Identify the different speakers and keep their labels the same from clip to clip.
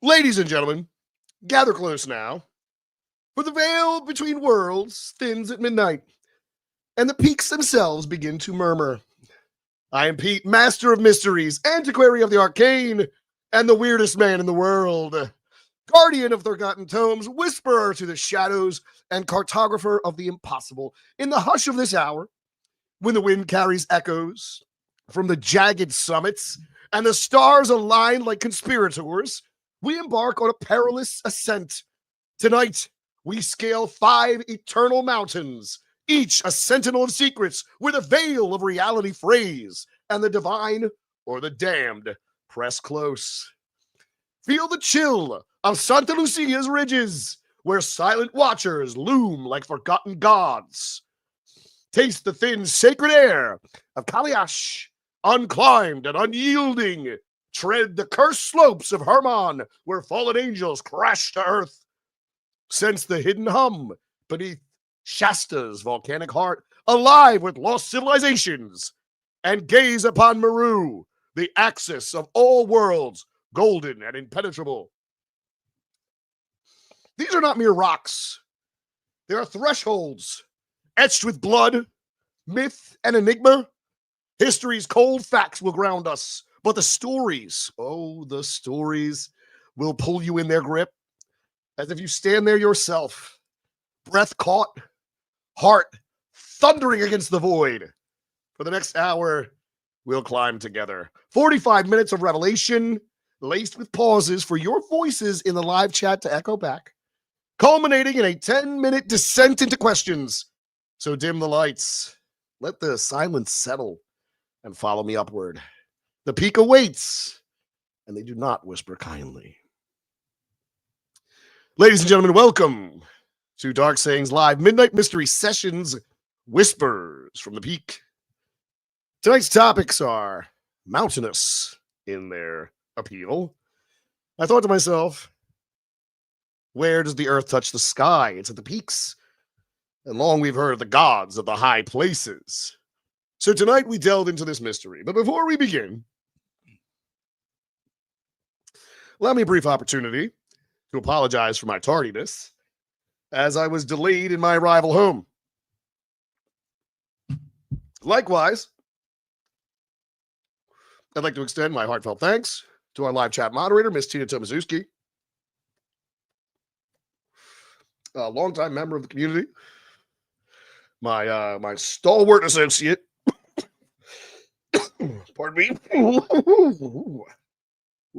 Speaker 1: Ladies and gentlemen, gather close now, for the veil between worlds thins at midnight, and the peaks themselves begin to murmur. I am Pete, master of mysteries, antiquary of the arcane, and the weirdest man in the world. Guardian of forgotten tomes, whisperer to the shadows, and cartographer of the impossible. In the hush of this hour, when the wind carries echoes from the jagged summits, and the stars align like conspirators, we embark on a perilous ascent. Tonight, we scale 5 eternal mountains, each a sentinel of secrets with a veil of reality frays, and the divine or the damned press close. Feel the chill of Santa Lucia's ridges, where silent watchers loom like forgotten gods. Taste the thin sacred air of Kaliash, unclimbed and unyielding. Tread the cursed slopes of Hermon, where fallen angels crash to earth. Sense the hidden hum beneath Shasta's volcanic heart, alive with lost civilizations. And gaze upon Meru, the axis of all worlds, golden and impenetrable. These are not mere rocks. They are thresholds, etched with blood, myth, and enigma. History's cold facts will ground us, but the stories, oh, the stories will pull you in their grip, as if you stand there yourself, breath caught, heart thundering against the void. For the next hour, we'll climb together. 45 minutes of revelation, laced with pauses for your voices in the live chat to echo back, culminating in a 10-minute descent into questions. So dim the lights, let the silence settle, and follow me upward. The peak awaits, and they do not whisper kindly. Ladies and gentlemen, welcome to Dark Sayings Live Midnight Mystery Sessions, Whispers from the Peak. Tonight's topics are mountainous in their appeal. I thought to myself, where does the earth touch the sky? It's at the peaks. And long we've heard of the gods of the high places. So tonight we delved into this mystery. But before we begin, allow me a brief opportunity to apologize for my tardiness, as I was delayed in my arrival home. Likewise, I'd like to extend my heartfelt thanks to our live chat moderator, Miss Tina Tomaszewski, a longtime member of the community, my stalwart associate. Pardon me. Ooh,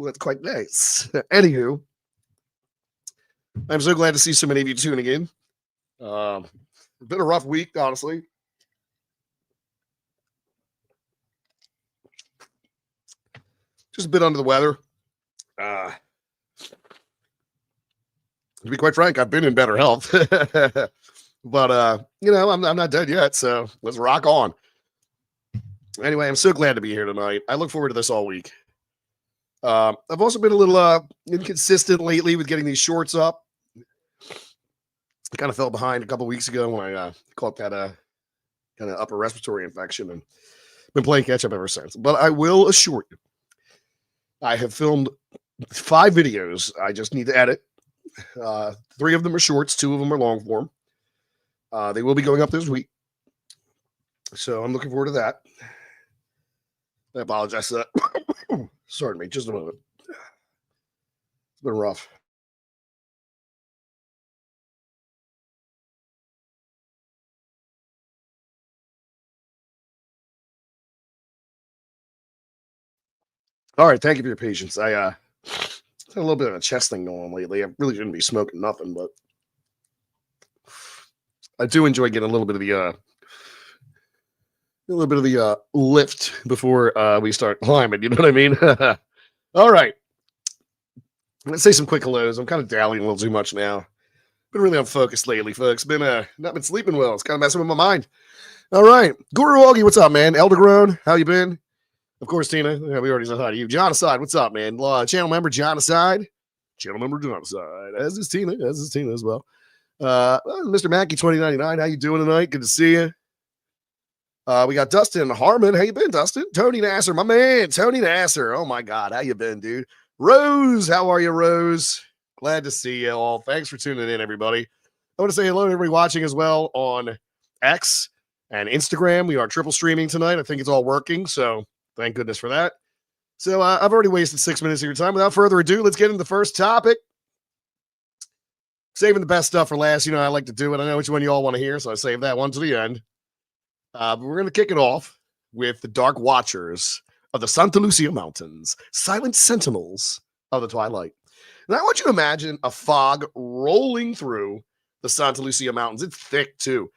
Speaker 1: that's quite nice. Anywho, I'm so glad to see so many of you tuning in. It's been a rough week, honestly. Just a bit under the weather. To be quite frank, I've been in better health. But, I'm not dead yet, so let's rock on. Anyway, I'm so glad to be here tonight. I look forward to this all week. I've also been a little inconsistent lately with getting these shorts up. I kind of fell behind a couple weeks ago when I caught that kind of upper respiratory infection, and been playing catch up ever since. But I will assure you, I have filmed 5 videos. I just need to edit. 3 of them are shorts, 2 of them are long form. They will be going up this week, so I'm looking forward to that. I apologize for that. Sorry, me, just a moment. It's been rough. All right, thank you for your patience. I had a little bit of a chest thing going on lately. I really shouldn't be smoking nothing, but I do enjoy getting a little bit of the lift before we start climbing. You know what I mean? All right. Let's say some quick hellos. I'm kind of dallying a little too much now. Been really unfocused lately, folks. Not been sleeping well. It's kind of messing with my mind. All right. Guru Augie, what's up, man? Eldergrown, how you been? Of course, Tina. Yeah, we already said hi to you. John Aside, what's up, man? Channel member John Aside. Channel member John Aside. As is Tina as well. Mr. Mackey 2099, how you doing tonight? Good to see you. We got Dustin Harmon. How you been, Dustin? Tony Nasser, my man. Tony Nasser. Oh my God, how you been, dude? Rose, how are you, Rose? Glad to see you all. Thanks for tuning in, everybody. I want to say hello to everybody watching as well on X and Instagram. We are triple streaming tonight. I think it's all working, so thank goodness for that. So I've already wasted 6 minutes of your time. Without further ado, let's get into the first topic. Saving the best stuff for last. You know, I like to do it. I know which one you all want to hear, so I saved that one to the end. But we're going to kick it off with the Dark Watchers of the Santa Lucia Mountains, silent sentinels of the twilight. And I want you to imagine a fog rolling through the Santa Lucia Mountains. It's thick, too.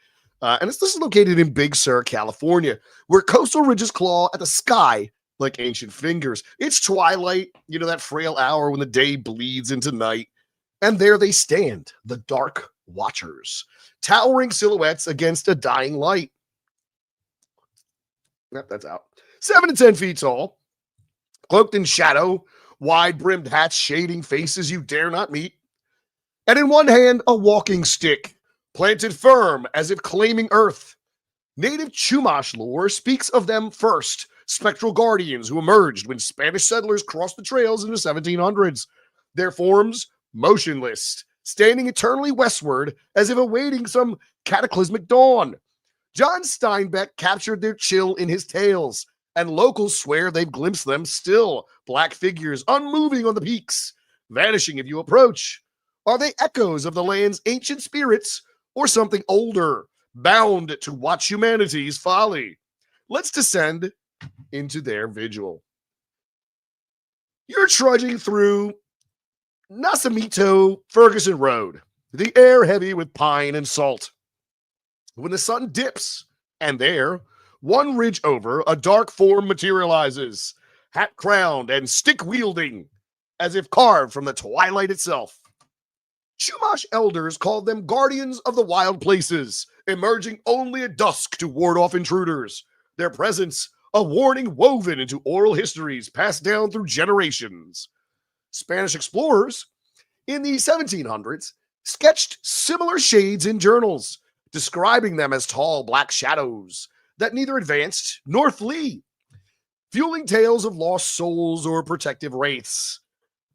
Speaker 1: And this is located in Big Sur, California, where coastal ridges claw at the sky like ancient fingers. It's twilight, you know, that frail hour when the day bleeds into night. And there they stand, the Dark Watchers, towering silhouettes against a dying light. Yep, that's out. 7 to 10 feet tall, cloaked in shadow, wide-brimmed hats shading faces you dare not meet. And in one hand, a walking stick, planted firm as if claiming earth. Native Chumash lore speaks of them first, spectral guardians who emerged when Spanish settlers crossed the trails in the 1700s. Their forms, motionless, standing eternally westward as if awaiting some cataclysmic dawn. John Steinbeck captured their chill in his tales, and locals swear they've glimpsed them still, black figures unmoving on the peaks, vanishing if you approach. Are they echoes of the land's ancient spirits or something older, bound to watch humanity's folly? Let's descend into their vigil. You're trudging through Nacimiento Ferguson Road, the air heavy with pine and salt. When the sun dips, and there, one ridge over, a dark form materializes, hat-crowned and stick-wielding, as if carved from the twilight itself. Chumash elders called them guardians of the wild places, emerging only at dusk to ward off intruders. Their presence, a warning woven into oral histories passed down through generations. Spanish explorers, in the 1700s, sketched similar shades in journals, describing them as tall black shadows that neither advanced nor flee, fueling tales of lost souls or protective wraiths.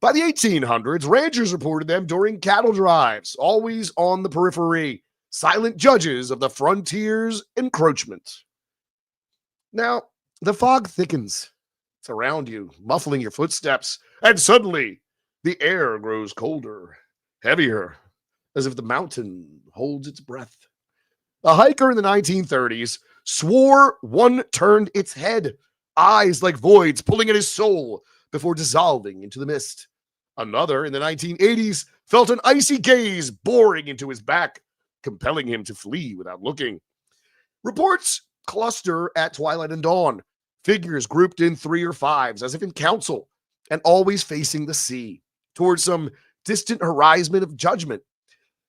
Speaker 1: By the 1800s, ranchers reported them during cattle drives, always on the periphery, silent judges of the frontier's encroachment. Now, the fog thickens. It's around you, muffling your footsteps, and suddenly the air grows colder, heavier, as if the mountain holds its breath. A hiker in the 1930s swore one turned its head, eyes like voids pulling at his soul before dissolving into the mist. Another in the 1980s felt an icy gaze boring into his back, compelling him to flee without looking. Reports cluster at twilight and dawn, figures grouped in 3 or 5s as if in council, and always facing the sea, towards some distant horizon of judgment.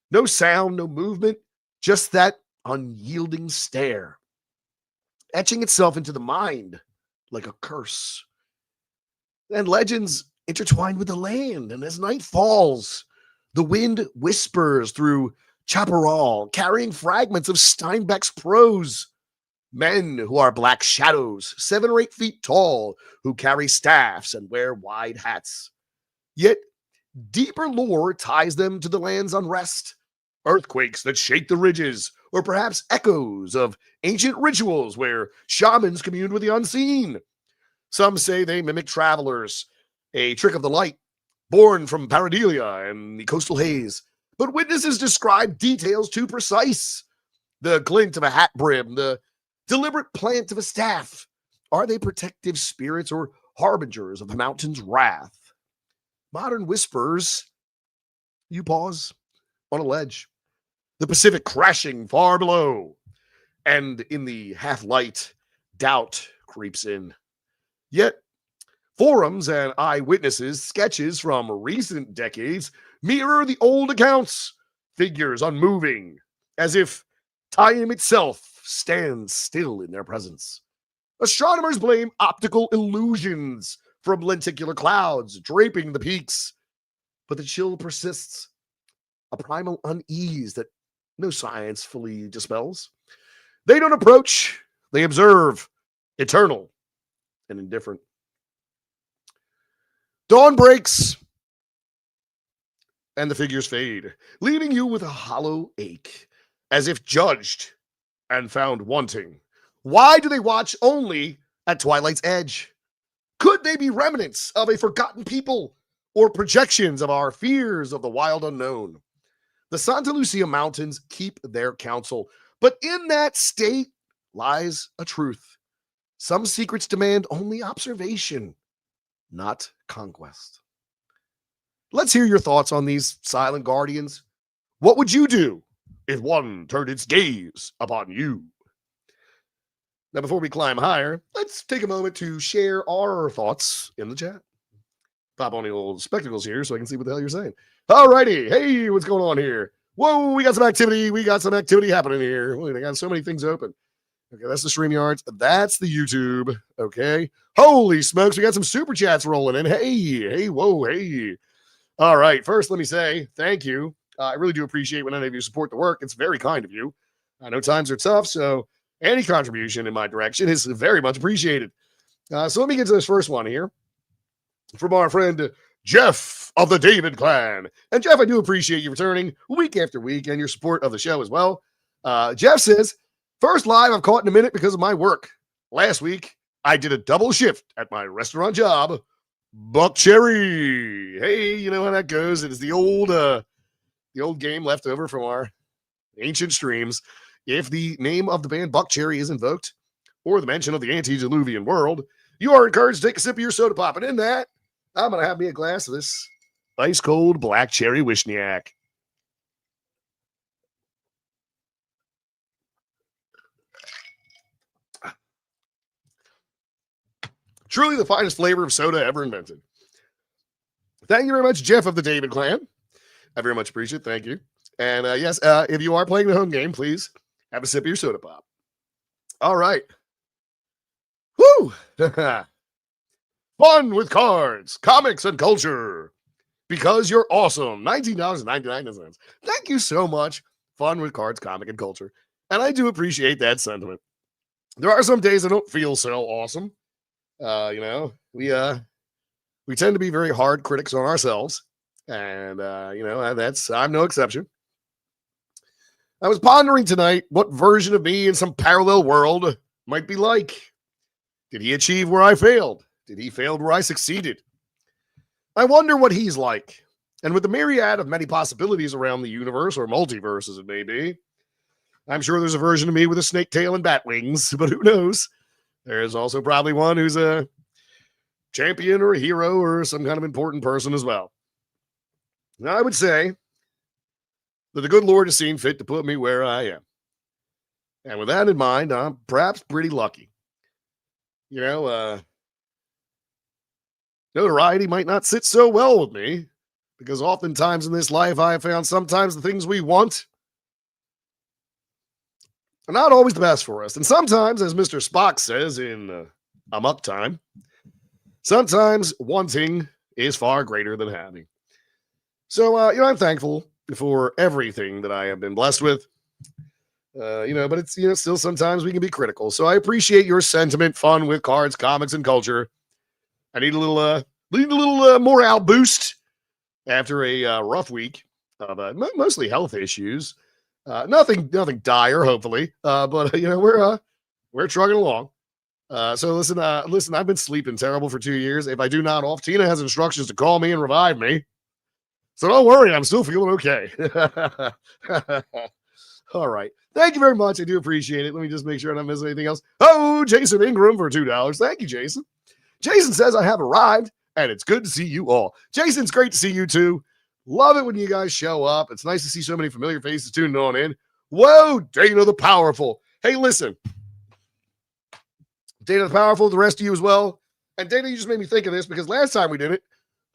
Speaker 1: No sound, no movement, just that unyielding stare, etching itself into the mind like a curse. And legends intertwined with the land, and as night falls, the wind whispers through chaparral, carrying fragments of Steinbeck's prose. Men who are black shadows, 7 or 8 feet tall, who carry staffs and wear wide hats. Yet deeper lore ties them to the land's unrest, earthquakes that shake the ridges, or perhaps echoes of ancient rituals where shamans communed with the unseen. Some say they mimic travelers, a trick of the light, born from pareidolia and the coastal haze. But witnesses describe details too precise. The glint of a hat brim, the deliberate plant of a staff. Are they protective spirits or harbingers of the mountain's wrath? Modern whispers, you pause on a ledge, the Pacific crashing far below, and in the half-light, doubt creeps in. Yet, forums and eyewitnesses' sketches from recent decades mirror the old accounts, figures unmoving, as if time itself stands still in their presence. Astronomers blame optical illusions from lenticular clouds draping the peaks, but the chill persists, a primal unease that no science fully dispels. They don't approach, they observe, eternal and indifferent. Dawn breaks and the figures fade, leaving you with a hollow ache, as if judged and found wanting. Why do they watch only at Twilight's edge? Could they be remnants of a forgotten people or projections of our fears of the wild unknown? The Santa Lucia Mountains keep their counsel, but in that state lies a truth. Some secrets demand only observation, not conquest. Let's hear your thoughts on these silent guardians. What would you do if one turned its gaze upon you? Now, before we climb higher, let's take a moment to share our thoughts in the chat. Pop on the old spectacles here so I can see what the hell you're saying. All righty. Hey, what's going on here? Whoa, we got some activity. We got some activity happening here. Wait, I got so many things open. Okay, that's the StreamYards. That's the YouTube. Okay. Holy smokes, we got some super chats rolling in. Hey, whoa, hey. All right. First, let me say thank you. I really do appreciate when any of you support the work. It's very kind of you. I know times are tough, so any contribution in my direction is very much appreciated. So let me get to this first one here from our friend Jeff of the David Clan. And Jeff, I do appreciate you returning week after week and your support of the show as well. Jeff says, first live I've caught in a minute because of my work. Last week, I did a double shift at my restaurant job. Buck Cherry. Hey, you know how that goes. It is the old game left over from our ancient streams. If the name of the band Buck Cherry is invoked, or the mention of the antediluvian world, you are encouraged to take a sip of your soda pop. And in that, I'm going to have me a glass of this ice cold black cherry Wishniak. Truly the finest flavor of soda ever invented. Thank you very much, Jeff of the David Clan. I very much appreciate it. Thank you. And yes, if you are playing the home game, please have a sip of your soda pop. All right. Woo! Fun with cards, comics, and culture. Because you're awesome. $19.99. Thank you so much. Fun with cards, comic, and culture. And I do appreciate that sentiment. There are some days I don't feel so awesome. We tend to be very hard critics on ourselves. And, I'm no exception. I was pondering tonight what version of me in some parallel world might be like. Did he achieve where I failed? Did he fail where I succeeded? I wonder what he's like. And with the myriad of many possibilities around the universe or multiverse as it may be, I'm sure there's a version of me with a snake tail and bat wings, but who knows? There's also probably one who's a champion or a hero or some kind of important person as well. Now, I would say that the good Lord has seen fit to put me where I am. And with that in mind, I'm perhaps pretty lucky. Notoriety might not sit so well with me, because oftentimes in this life I have found sometimes the things we want are not always the best for us. And sometimes, as Mr. Spock says in Amok Time, sometimes wanting is far greater than having. So, I'm thankful for everything that I have been blessed with. But it's, still sometimes we can be critical. So I appreciate your sentiment, fun with cards, comics, and culture. I need a little morale boost after a rough week of mostly health issues. Nothing dire, hopefully. But we're trucking along. So listen, I've been sleeping terrible for 2 years. If I do nod off, Tina has instructions to call me and revive me. So don't worry, I'm still feeling okay. All right. Thank you very much. I do appreciate it. Let me just make sure I don't miss anything else. Oh, Jason Ingram for $2. Thank you, Jason. Jason says, I have arrived, and it's good to see you all. Jason, it's great to see you too. Love it when you guys show up. It's nice to see so many familiar faces tuning on in. Whoa, Dana the Powerful. Hey, listen. Dana the Powerful, the rest of you as well. And Dana, you just made me think of this because last time we did it,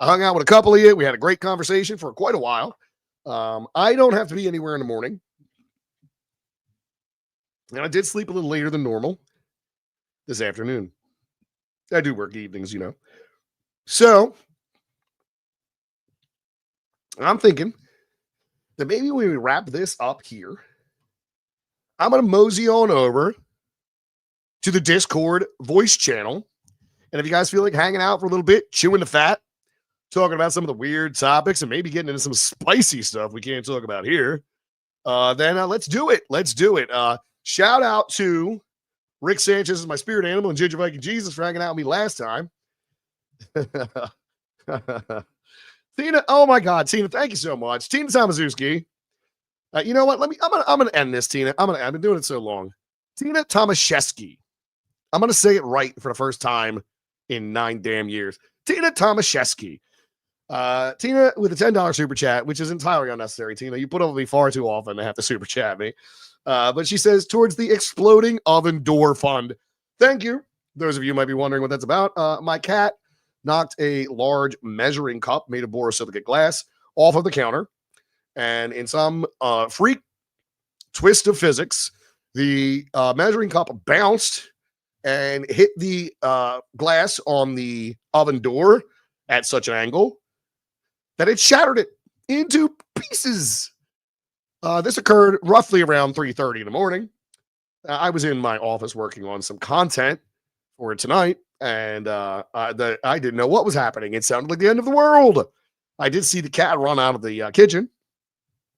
Speaker 1: I hung out with a couple of you. We had a great conversation for quite a while. I don't have to be anywhere in the morning. And I did sleep a little later than normal this afternoon. I do work evenings, So I'm thinking that maybe when we wrap this up here, I'm going to mosey on over to the Discord voice channel. And if you guys feel like hanging out for a little bit, chewing the fat, talking about some of the weird topics and maybe getting into some spicy stuff we can't talk about here, then let's do it. Let's do it. Shout out to Rick Sanchez, my spirit animal, and Ginger Viking Jesus for hanging out with me last time. Tina, oh my God, Tina, thank you so much. Tina Tomaszewski. You know what? I'm gonna end this, Tina. I've been doing it so long. Tina Tomaszewski. I'm gonna say it right for the first time in 9 damn years. Tina Tomaszewski. Tina with a $10 super chat, which is entirely unnecessary. Tina, you put up with me far too often to have to super chat me. But she says, towards the Exploding Oven Door Fund. Thank you. Those of you might be wondering what that's about. My cat knocked a large measuring cup made of borosilicate glass off of the counter. And in some freak twist of physics, the measuring cup bounced and hit the glass on the oven door at such an angle that it shattered it into pieces. This occurred roughly around 3:30 in the morning. I was in my office working on some content for tonight, and I didn't know what was happening. It sounded like the end of the world. I did see the cat run out of the kitchen.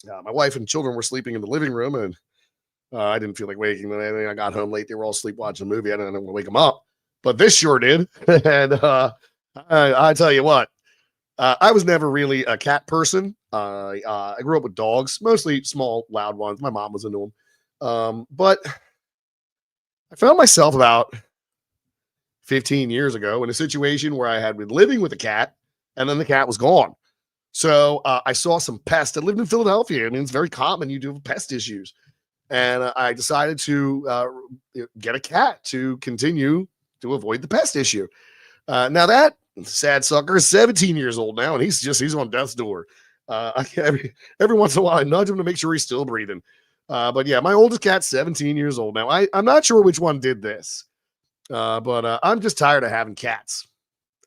Speaker 1: My wife and children were sleeping in the living room, and I didn't feel like waking them. I got home late. They were all asleep watching a movie. I didn't want to wake them up, but this sure did. And I tell you what, I was never really a cat person. I grew up with dogs, mostly small, loud ones. My mom was into them. But I found myself about 15 years ago in a situation where I had been living with a cat, and then the cat was gone. So I saw some pests. I lived in Philadelphia. I mean, it's very common. You do have pest issues. And I decided to get a cat to continue to avoid the pest issue. Now that sad sucker is 17 years old now, and he's on death's door. Every once in a while, I nudge him to make sure he's still breathing. But yeah, my oldest cat's 17 years old now. I'm not sure which one did this, but I'm just tired of having cats.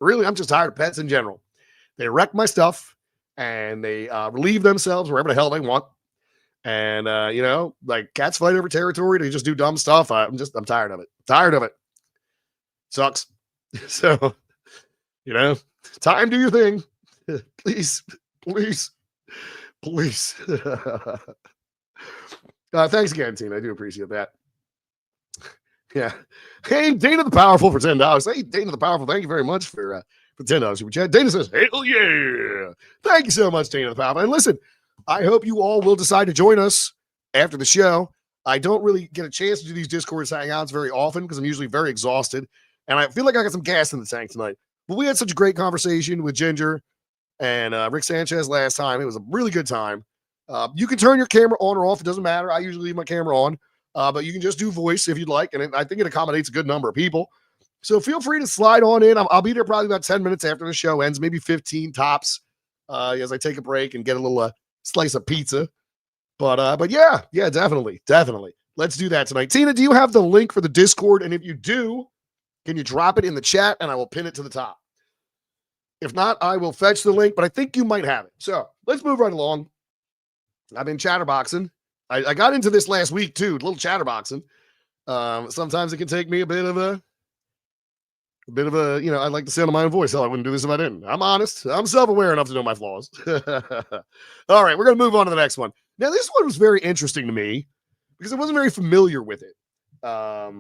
Speaker 1: Really, I'm just tired of pets in general. They wreck my stuff, and they relieve themselves wherever the hell they want. And like cats fight over territory. They just do dumb stuff. I'm tired of it. Tired of it. Sucks. So, time, do your thing. Please. Thanks again, Tina. I do appreciate that. Yeah. Hey, Dana the Powerful for $10. Hey, Dana the Powerful, thank you very much for $10 super chat. Dana says, hell yeah. Thank you so much, Dana the Powerful. And listen, I hope you all will decide to join us after the show. I don't really get a chance to do these Discord hangouts very often because I'm usually very exhausted. And I feel like I got some gas in the tank tonight. But we had such a great conversation with Ginger and Rick Sanchez last time. It was a really good time. You can turn your camera on or off. It doesn't matter. I usually leave my camera on. But you can just do voice if you'd like. And I think it accommodates a good number of people. So feel free to slide on in. I'll be there probably about 10 minutes after the show ends, maybe 15 tops, as I take a break and get a little slice of pizza. But yeah, definitely. Let's do that tonight. Tina, do you have the link for the Discord? And if you do, can you drop it in the chat and I will pin it to the top? If not, I will fetch the link, but I think you might have it. So let's move right along. I've been chatterboxing. I got into this last week too, a little chatterboxing. Sometimes it can take me a bit of a, I like the sound of my own voice. Hell, I wouldn't do this if I didn't. I'm honest. I'm self-aware enough to know my flaws. All right, we're going to move on to the next one. Now, this one was very interesting to me because I wasn't very familiar with it. I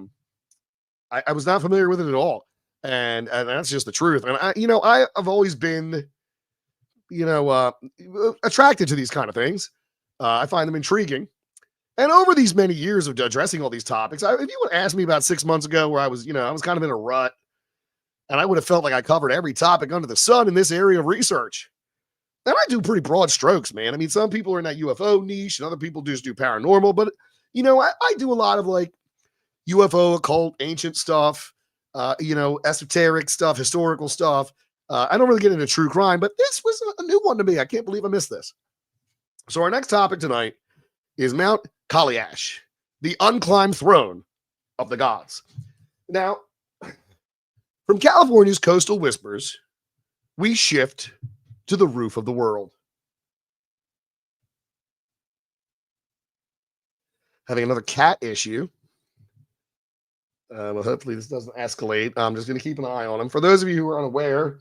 Speaker 1: was not familiar with it at all. And that's just the truth. And I've always been, attracted to these kind of things. I find them intriguing. And over these many years of addressing all these topics, if you would ask me about 6 months ago where I was kind of in a rut, and I would have felt like I covered every topic under the sun in this area of research. And I do pretty broad strokes, man. I mean, some people are in that UFO niche and other people just do paranormal, but I do a lot of like UFO, occult, ancient stuff, esoteric stuff, historical stuff. I don't really get into true crime, but this was a new one to me. I can't believe I missed this. So our next topic tonight is Mount Kaliash, the unclimbed throne of the gods. Now, from California's coastal whispers, we shift to the roof of the world. Having another cat issue. Well, hopefully this doesn't escalate. I'm just going to keep an eye on him. For those of you who are unaware,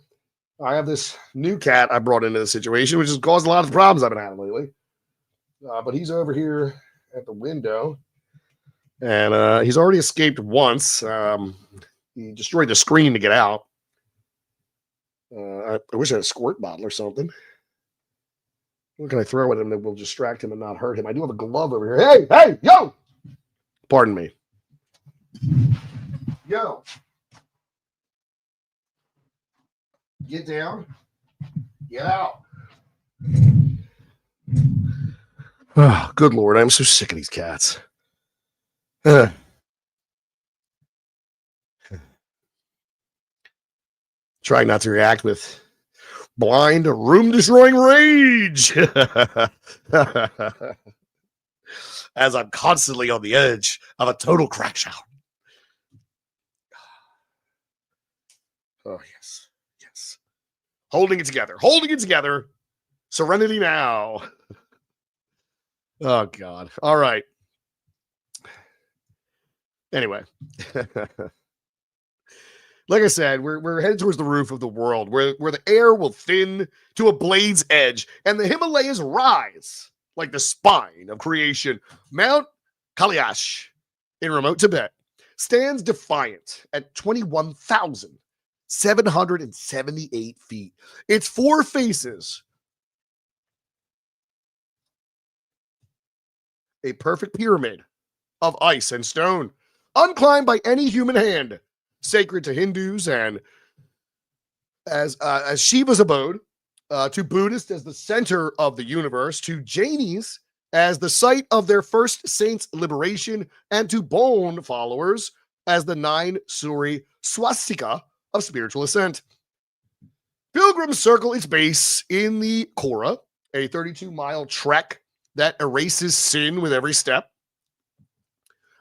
Speaker 1: I have this new cat I brought into the situation, which has caused a lot of the problems I've been having lately. But he's over here at the window, and he's already escaped once. He destroyed the screen to get out. I wish I had a squirt bottle or something. What can I throw at him that will distract him and not hurt him? I do have a glove over here. Hey, hey, yo! Pardon me. Yo. Get down. Get out. Oh, good Lord. I'm so sick of these cats. Trying not to react with blind, room-destroying rage. As I'm constantly on the edge of a total crash out. Oh, yes. Yes. Holding it together. Holding it together. Serenity now. Oh, God. All right. Anyway. Like I said, we're headed towards the roof of the world where the air will thin to a blade's edge and the Himalayas rise like the spine of creation. Mount Kailash in remote Tibet stands defiant at 21,778 feet. Its four faces, a perfect pyramid of ice and stone, unclimbed by any human hand, sacred to Hindus and as Shiva's abode, to Buddhists as the center of the universe, to Jainis as the site of their first saint's liberation, and to Bon followers as the 9-story swastika of spiritual ascent. Pilgrims circle its base in the Kora, a 32-mile trek that erases sin with every step.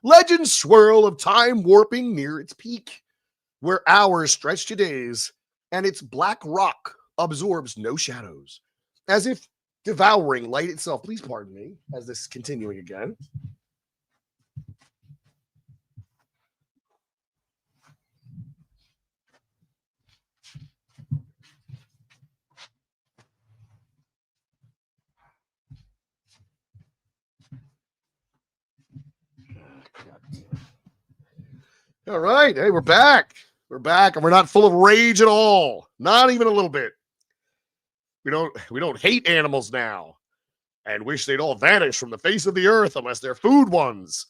Speaker 1: Legends swirl of time warping near its peak, where hours stretch to days, and its black rock absorbs no shadows, as if devouring light itself. Please pardon me, as this is continuing again. All right. Hey, we're back. We're back, and we're not full of rage at all. Not even a little bit. We don't hate animals now and wish they'd all vanish from the face of the earth unless they're food ones.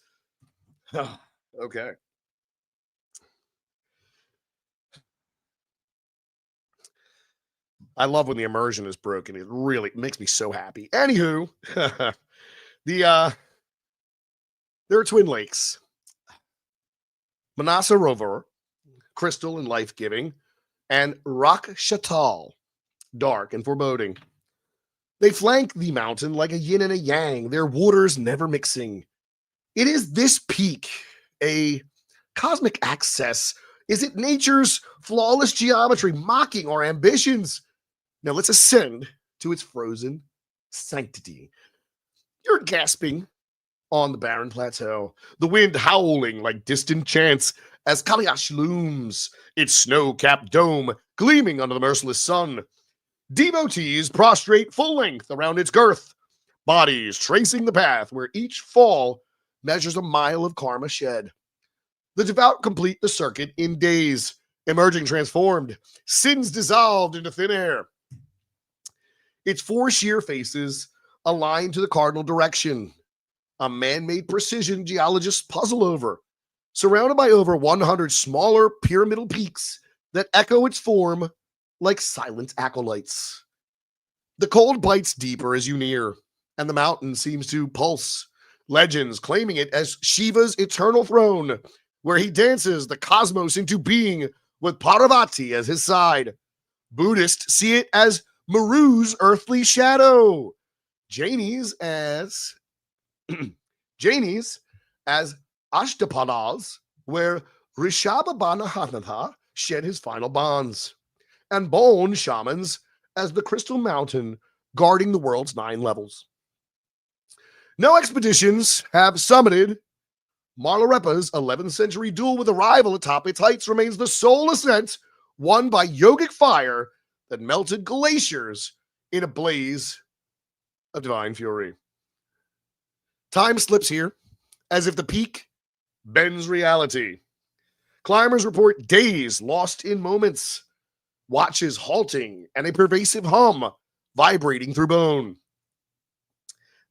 Speaker 1: Okay. I love when the immersion is broken. It really makes me so happy. Anywho, there are twin lakes. Manasa Rover, crystal and life-giving, and Rock Chatal, dark and foreboding. They flank the mountain like a yin and a yang, their waters never mixing. It is this peak, a cosmic access. Is it nature's flawless geometry mocking our ambitions? Now let's ascend to its frozen sanctity. You're gasping on the barren plateau, the wind howling like distant chants as Kailash looms, its snow-capped dome gleaming under the merciless sun. Devotees prostrate full length around its girth, bodies tracing the path where each fall measures a mile of karma shed. The devout complete the circuit in days, emerging transformed, sins dissolved into thin air. Its four sheer faces align to the cardinal direction, a man-made precision geologists puzzle over, surrounded by over 100 smaller pyramidal peaks that echo its form like silent acolytes. The cold bites deeper as you near, and the mountain seems to pulse, legends claiming it as Shiva's eternal throne, where he dances the cosmos into being with Parvati as his side. Buddhists see it as Meru's earthly shadow. Jainis as Ashtapadas, where Rishabhabhanahanatha shed his final bonds, and Bon shamans as the Crystal Mountain guarding the world's 9 levels. No expeditions have summited Milarepa's 11th century duel with arrival atop its heights remains the sole ascent won by yogic fire that melted glaciers in a blaze of divine fury. Time slips here as if the peak bends reality. Climbers report days lost in moments, watches halting, and a pervasive hum vibrating through bone.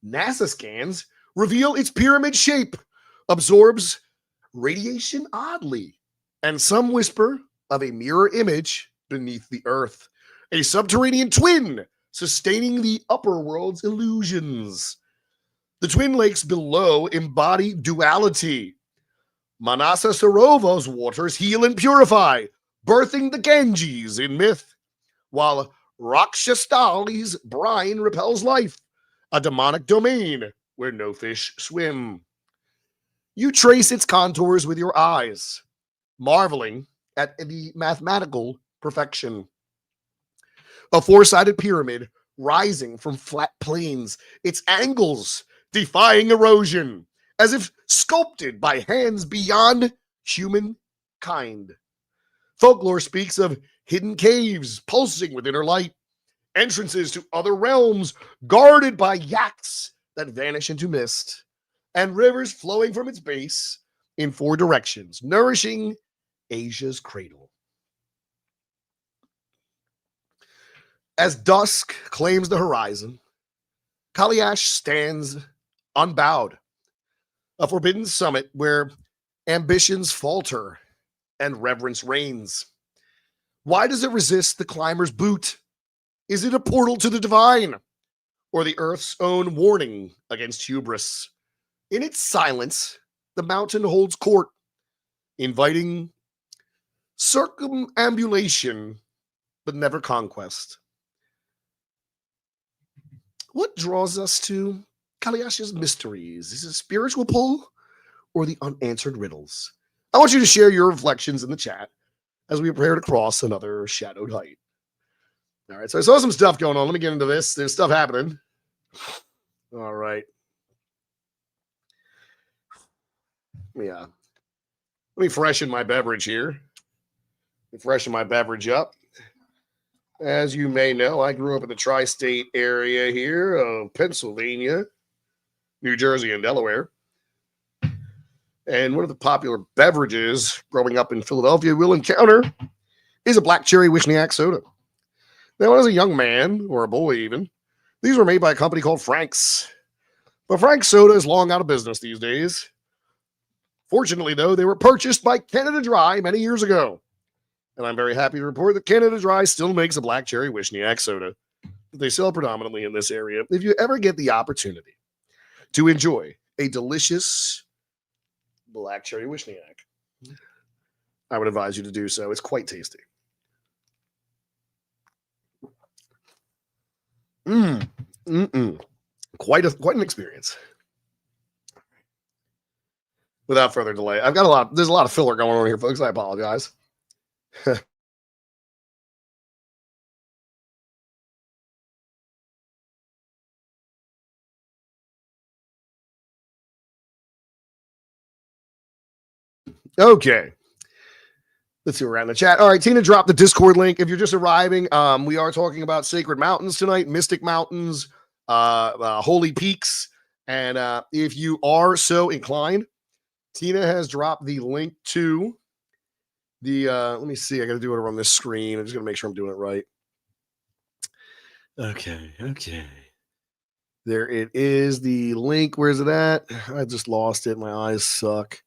Speaker 1: NASA scans reveal its pyramid shape absorbs radiation oddly, and some whisper of a mirror image beneath the earth, a subterranean twin sustaining the upper world's illusions. The twin lakes below embody duality. Manasa Sarova's waters heal and purify, birthing the Ganges in myth, while Rakshastali's brine repels life, a demonic domain where no fish swim. You trace its contours with your eyes, marveling at the mathematical perfection. A four-sided pyramid rising from flat plains, its angles defying erosion, as if sculpted by hands beyond humankind. Folklore speaks of hidden caves pulsing with inner light, entrances to other realms guarded by yaks that vanish into mist, and rivers flowing from its base in four directions, nourishing Asia's cradle. As dusk claims the horizon, Kaliash stands unbowed, a forbidden summit where ambitions falter and reverence reigns. Why does it resist the climber's boot? Is it a portal to the divine, or the earth's own warning against hubris? In its silence, the mountain holds court, inviting circumambulation, but never conquest. What draws us to Kaliash's mysteries? Is it a spiritual pull or the unanswered riddles? I want you to share your reflections in the chat as we prepare to cross another shadowed height. All right, so I saw some stuff going on. Let me get into this. There's stuff happening. All right. Let me freshen my beverage here. Freshen my beverage up. As you may know, I grew up in the tri-state area here of Pennsylvania, New Jersey, and Delaware. And one of the popular beverages growing up in Philadelphia we'll encounter is a black cherry Wishniak soda. Now, as a young man, or a boy even, these were made by a company called Frank's. But Frank's soda is long out of business these days. Fortunately, though, they were purchased by Canada Dry many years ago. And I'm very happy to report that Canada Dry still makes a black cherry Wishniak soda that they sell predominantly in this area. If you ever get the opportunity to enjoy a delicious black cherry Wishniak, I would advise you to do so. It's quite tasty. Quite an experience. Without further delay, there's a lot of filler going on here, folks. I apologize. Okay. Let's see, we're at in the chat. All right, Tina dropped the Discord link. If you're just arriving, we are talking about sacred mountains tonight, mystic mountains, holy peaks. And if you are so inclined, Tina has dropped the link to the, let me see, I got to do it on this screen. I'm just going to make sure I'm doing it right. Okay. There it is, the link. Where's it at? I just lost it. My eyes suck.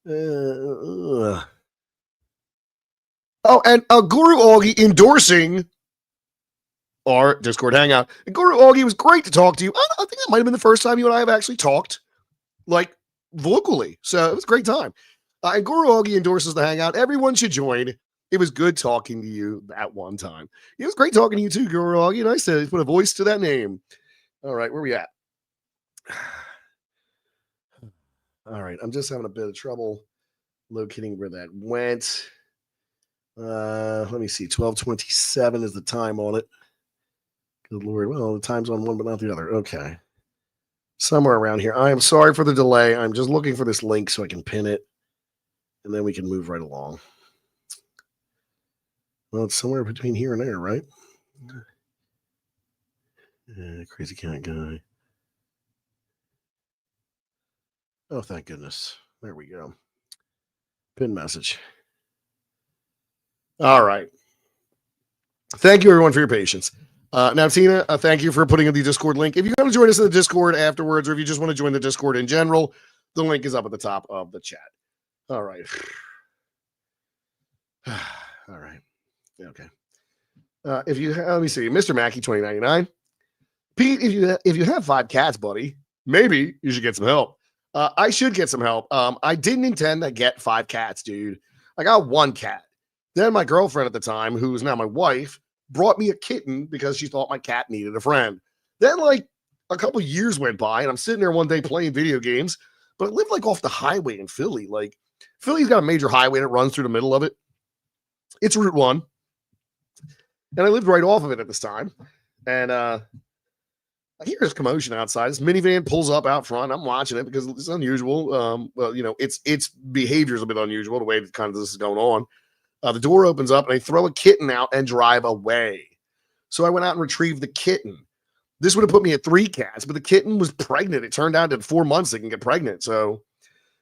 Speaker 1: Oh, and Guru Augie endorsing our Discord hangout. And Guru Augie, was great to talk to you. I think that might have been the first time you and I have actually talked, like, vocally. So it was a great time. And Guru Augie endorses the hangout. Everyone should join. It was good talking to you that one time. It was great talking to you too, Guru Augie. Nice to put a voice to that name. All right, where we at? All right, I'm just having a bit of trouble locating where that went. Let me see. 12:27 is the time on it. Good Lord. Well, the time's on one, but not the other. Okay. Somewhere around here. I am sorry for the delay. I'm just looking for this link so I can pin it, and then we can move right along. Well, it's somewhere between here and there, right? Crazy cat guy. Oh, thank goodness. There we go. Pin message. All right. Thank you, everyone, for your patience. Now, Tina, thank you for putting in the Discord link. If you want to join us in the Discord afterwards, or if you just want to join the Discord in general, the link is up at the top of the chat. All right. All right. Okay. If you let me see, Mr. Mackey 2099. Pete, if you have 5 cats, buddy, maybe you should get some help. I should get some help. I didn't intend to get 5 cats, dude. I got 1 cat. Then my girlfriend at the time, who is now my wife, brought me a kitten because she thought my cat needed a friend. Then, like, a couple years went by, and I'm sitting there one day playing video games, but I live like off the highway in Philly. Like, Philly's got a major highway that runs through the middle of it. It's Route 1. And I lived right off of it at this time. And I hear this commotion outside. This minivan pulls up out front. I'm watching it because it's unusual. Well, you know, its behavior is a bit unusual, the way that kind of this is going on. The door opens up and they throw a kitten out and drive away. So I went out and retrieved the kitten. This would have put me at 3 cats, but the kitten was pregnant. It turned out in 4 months they can get pregnant. So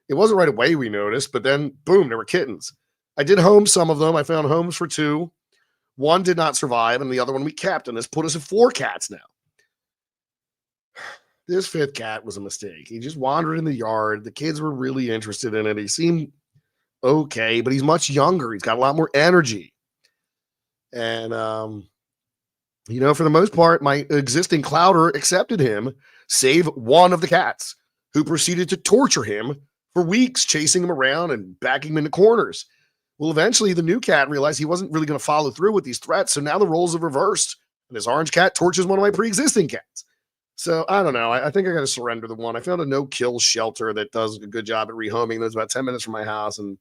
Speaker 1: it wasn't right away we noticed, but then boom, there were kittens. I did home some of them. I found homes for 2. 1 did not survive, and the other one we kept, and this put us at 4 cats now. This 5th cat was a mistake. He just wandered in the yard. The kids were really interested in it. He seemed okay, but he's much younger. He's got a lot more energy. And, you know, for the most part, my existing clouder accepted him, save 1 of the cats, who proceeded to torture him for weeks, chasing him around and backing him into corners. Well, eventually, the new cat realized he wasn't really going to follow through with these threats, so now the roles have reversed, and this orange cat tortures one of my pre-existing cats. So, I don't know. I think I got to surrender the one. I found a no-kill shelter that does a good job at rehoming. That's about 10 minutes from my house, and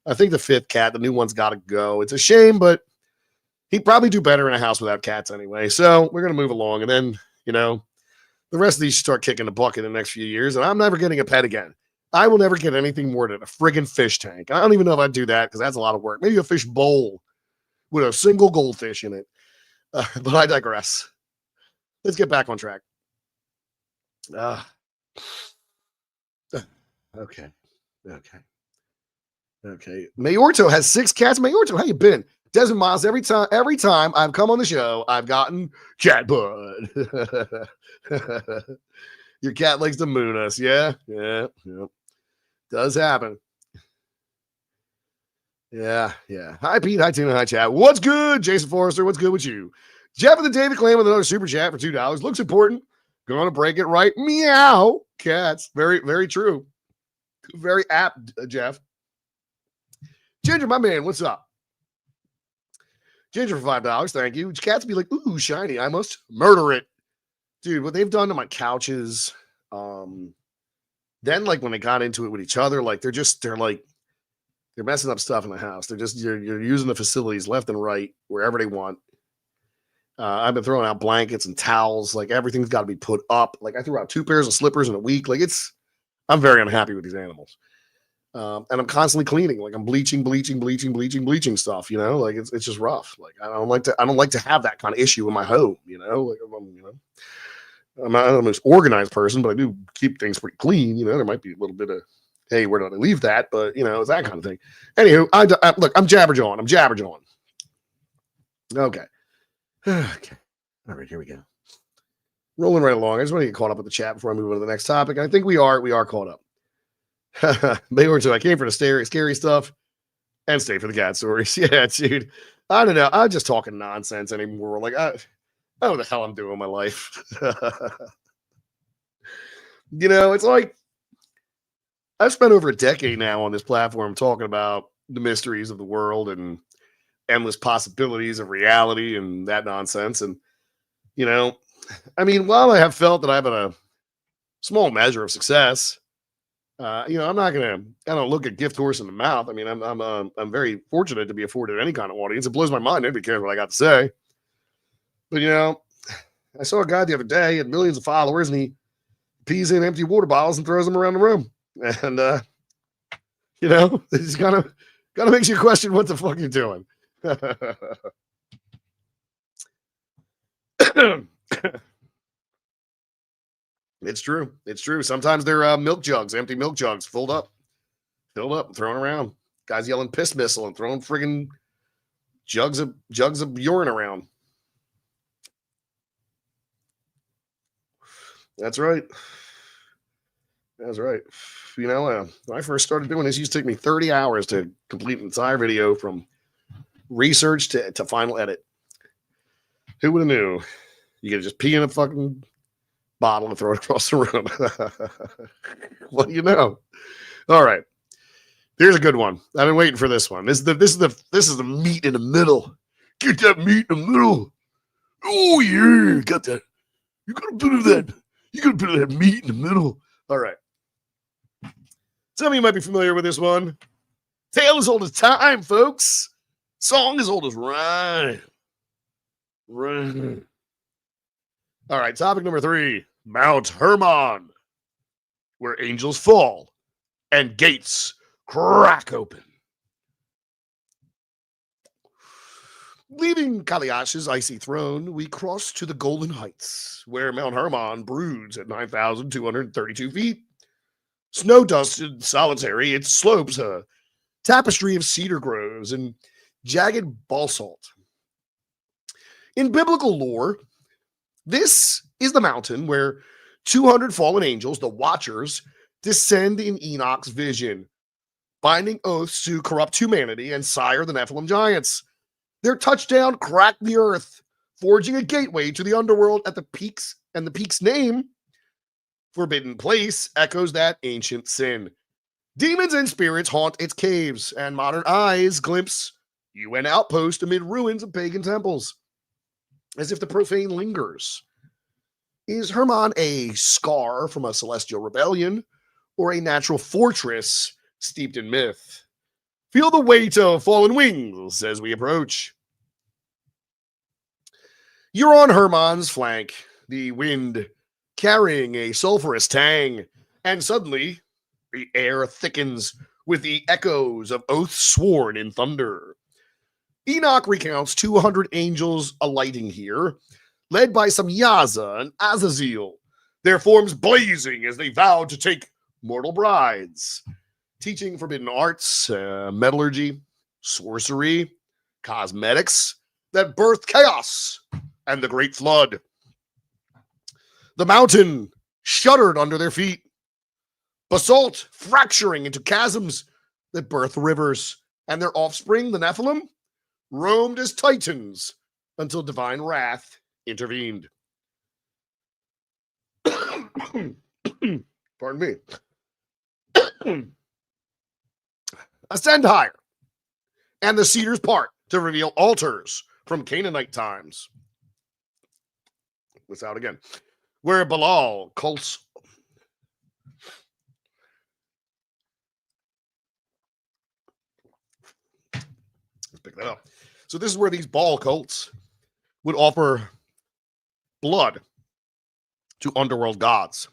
Speaker 1: I think the 5th cat, the new one's got to go. It's a shame, but he'd probably do better in a house without cats anyway. So, we're going to move along, and then, you know, the rest of these start kicking the bucket in the next few years, and I'm never getting a pet again. I will never get anything more than a friggin' fish tank. I don't even know if I'd do that because that's a lot of work. Maybe a fish bowl with a single goldfish in it. But I digress. Let's get back on track. Okay. Mayorto has 6 cats. Mayorto, how you been? Desmond Miles, every time I've come on the show, I've gotten cat bud. Your cat likes to moon us. Yeah. Does happen. Yeah. Hi, Pete. Hi, Tina. Hi, chat. What's good, Jason Forrester? What's good with you? Jeff of the David Claim with another super chat for $2. Looks important. Going to break it right. Meow. Cats. Very, very true. Very apt, Jeff. Ginger, my man, what's up? Ginger for $5. Thank you. Cats be like, ooh, shiny. I must murder it. Dude, what they've done to my couches. Then, like, when they got into it with each other, like, they're messing up stuff in the house. You're using the facilities left and right, wherever they want. I've been throwing out blankets and towels. Like, everything's got to be put up. Like, I threw out 2 pairs of slippers in a week. Like, I'm very unhappy with these animals. And I'm constantly cleaning. Like, I'm bleaching stuff, you know? Like, it's just rough. Like, I don't like to have that kind of issue in my home, you know? Like, I'm not the most organized person, but I do keep things pretty clean. You know, there might be a little bit of, hey, where did I leave that? But, you know, it's that kind of thing. Anywho, look, I'm jabberjawing. Okay. All right, here we go. Rolling right along. I just want to get caught up with the chat before I move on to the next topic. And I think we are caught up. Mayor, I came for the scary stuff and stay for the cat stories. Yeah, dude. I don't know. I'm just talking nonsense anymore. Like, I don't know what the hell I'm doing in my life. You know, it's like I've spent over a decade now on this platform talking about the mysteries of the world and endless possibilities of reality and that nonsense. And, you know, I mean, while I have felt that I've had a small measure of success, you know, I don't look a gift horse in the mouth. I mean, I'm very fortunate to be afforded any kind of audience. It blows my mind. Nobody cares what I got to say. But, you know, I saw a guy the other day, he had millions of followers, and he pees in empty water bottles and throws them around the room. And, you know, it's kind of makes you question what the fuck you're doing. It's true. It's true. Sometimes they're milk jugs, empty milk jugs, filled up, and thrown around. Guys yelling piss missile and throwing friggin' jugs of urine around. That's right. That's right. You know, when I first started doing this, it used to take me 30 hours to complete an entire video from research to final edit. Who would have knew? You could just pee in a fucking bottle and throw it across the room. What do you know? All right. Here's a good one. I've been waiting for this one. This is the meat in the middle. Get that meat in the middle. Oh yeah, got that. You got a bit of that. You got a bit of that meat in the middle. All right. Some of you might be familiar with this one. Tale as old as time, folks. Song as old as rhyme. Rhyme. All right, topic number 3. Mount Hermon, where angels fall and gates crack open. Leaving Kaliash's icy throne, we cross to the Golden Heights, where Mount Hermon broods at 9,232 feet. Snow-dusted, solitary, it slopes a tapestry of cedar groves and jagged basalt. In biblical lore, this is the mountain where 200 fallen angels, the Watchers, descend in Enoch's vision, binding oaths to corrupt humanity and sire the Nephilim giants. Their touchdown cracked the earth, forging a gateway to the underworld at the peaks, and the peak's name, Forbidden Place, echoes that ancient sin. Demons and spirits haunt its caves, and modern eyes glimpse UN outpost amid ruins of pagan temples, as if the profane lingers. Is Hermon a scar from a celestial rebellion, or a natural fortress steeped in myth? Feel the weight of fallen wings as we approach. You're on Hermon's flank, the wind carrying a sulphurous tang, and suddenly the air thickens with the echoes of oaths sworn in thunder. Enoch recounts 200 angels alighting here, led by some Yaza and Azazel, their forms blazing as they vowed to take mortal brides, teaching forbidden arts, metallurgy, sorcery, cosmetics that birthed chaos and the great flood. The mountain shuddered under their feet, basalt fracturing into chasms that birthed rivers, and their offspring, the Nephilim, roamed as titans until divine wrath intervened. Pardon me. Ascend higher, and the cedars part to reveal altars from Canaanite times. This out again. Where Baal cults. Let's pick that up. So this is where these Baal cults would offer blood to underworld gods,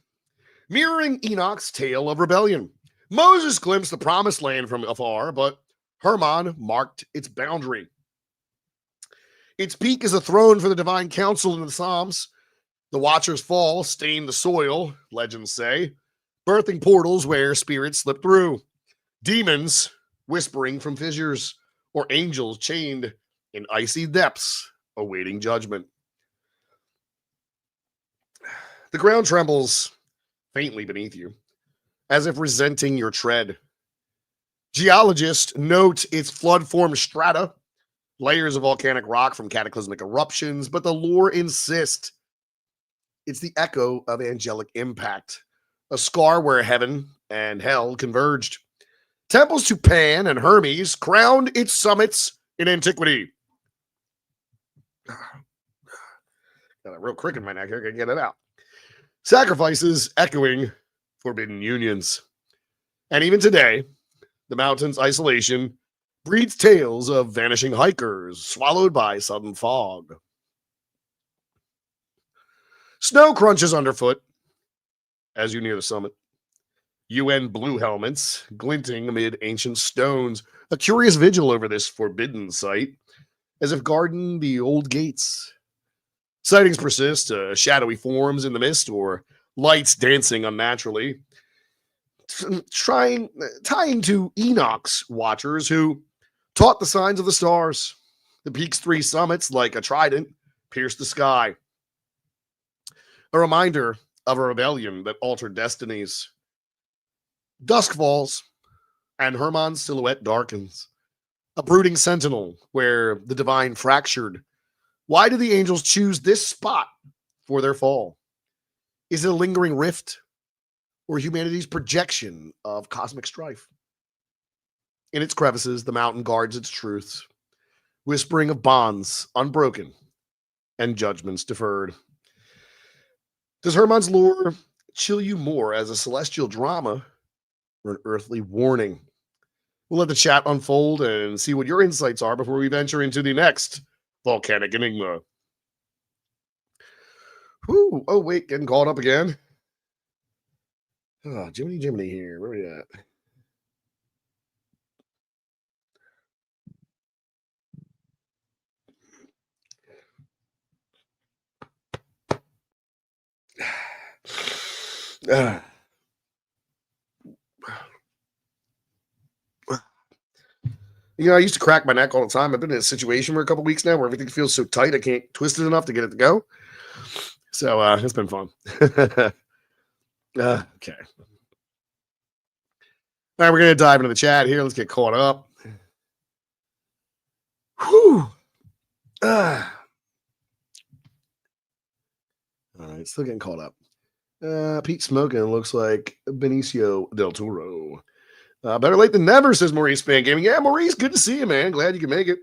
Speaker 1: mirroring Enoch's tale of rebellion. Moses glimpsed the promised land from afar, but Hermon marked its boundary. Its peak is a throne for the divine council in the Psalms. The Watchers' fall stained the soil, legends say, birthing portals where spirits slip through, demons whispering from fissures, or angels chained in icy depths awaiting judgment. The ground trembles faintly beneath you, as if resenting your tread. Geologists note its flood-formed strata, layers of volcanic rock from cataclysmic eruptions, but the lore insists it's the echo of angelic impact, a scar where heaven and hell converged. Temples to Pan and Hermes crowned its summits in antiquity. Got a real crick in my neck here, can get it out. Sacrifices echoing forbidden unions. And even today, the mountain's isolation breeds tales of vanishing hikers swallowed by sudden fog. Snow crunches underfoot as you near the summit, UN blue helmets glinting amid ancient stones, a curious vigil over this forbidden site, as if guarding the old gates. Sightings persist, shadowy forms in the mist or lights dancing unnaturally, tying to Enoch's watchers who taught the signs of the stars. The peak's three summits, like a trident, pierce the sky. A reminder of a rebellion that altered destinies. Dusk falls, and Hermon's silhouette darkens. A brooding sentinel where the divine fractured. Why did the angels choose this spot for their fall? Is it a lingering rift or humanity's projection of cosmic strife? In its crevices, the mountain guards its truths, whispering of bonds unbroken and judgments deferred. Does Hermon's lore chill you more as a celestial drama or an earthly warning? We'll let the chat unfold and see what your insights are before we venture into the next volcanic enigma. Whew. Oh, wait, getting caught up again. Oh, Jiminy here. Where are we at? You know, I used to crack my neck all the time. I've been in a situation for a couple weeks now where everything feels so tight I can't twist it enough to get it to go. So it's been fun. Okay. All right, we're going to dive into the chat here. Let's get caught up. Whew. All right, still getting caught up. Pete smoking looks like Benicio del Toro. Better late than never, says Maurice Fan Gaming. Yeah, Maurice, good to see you, man. Glad you can make it.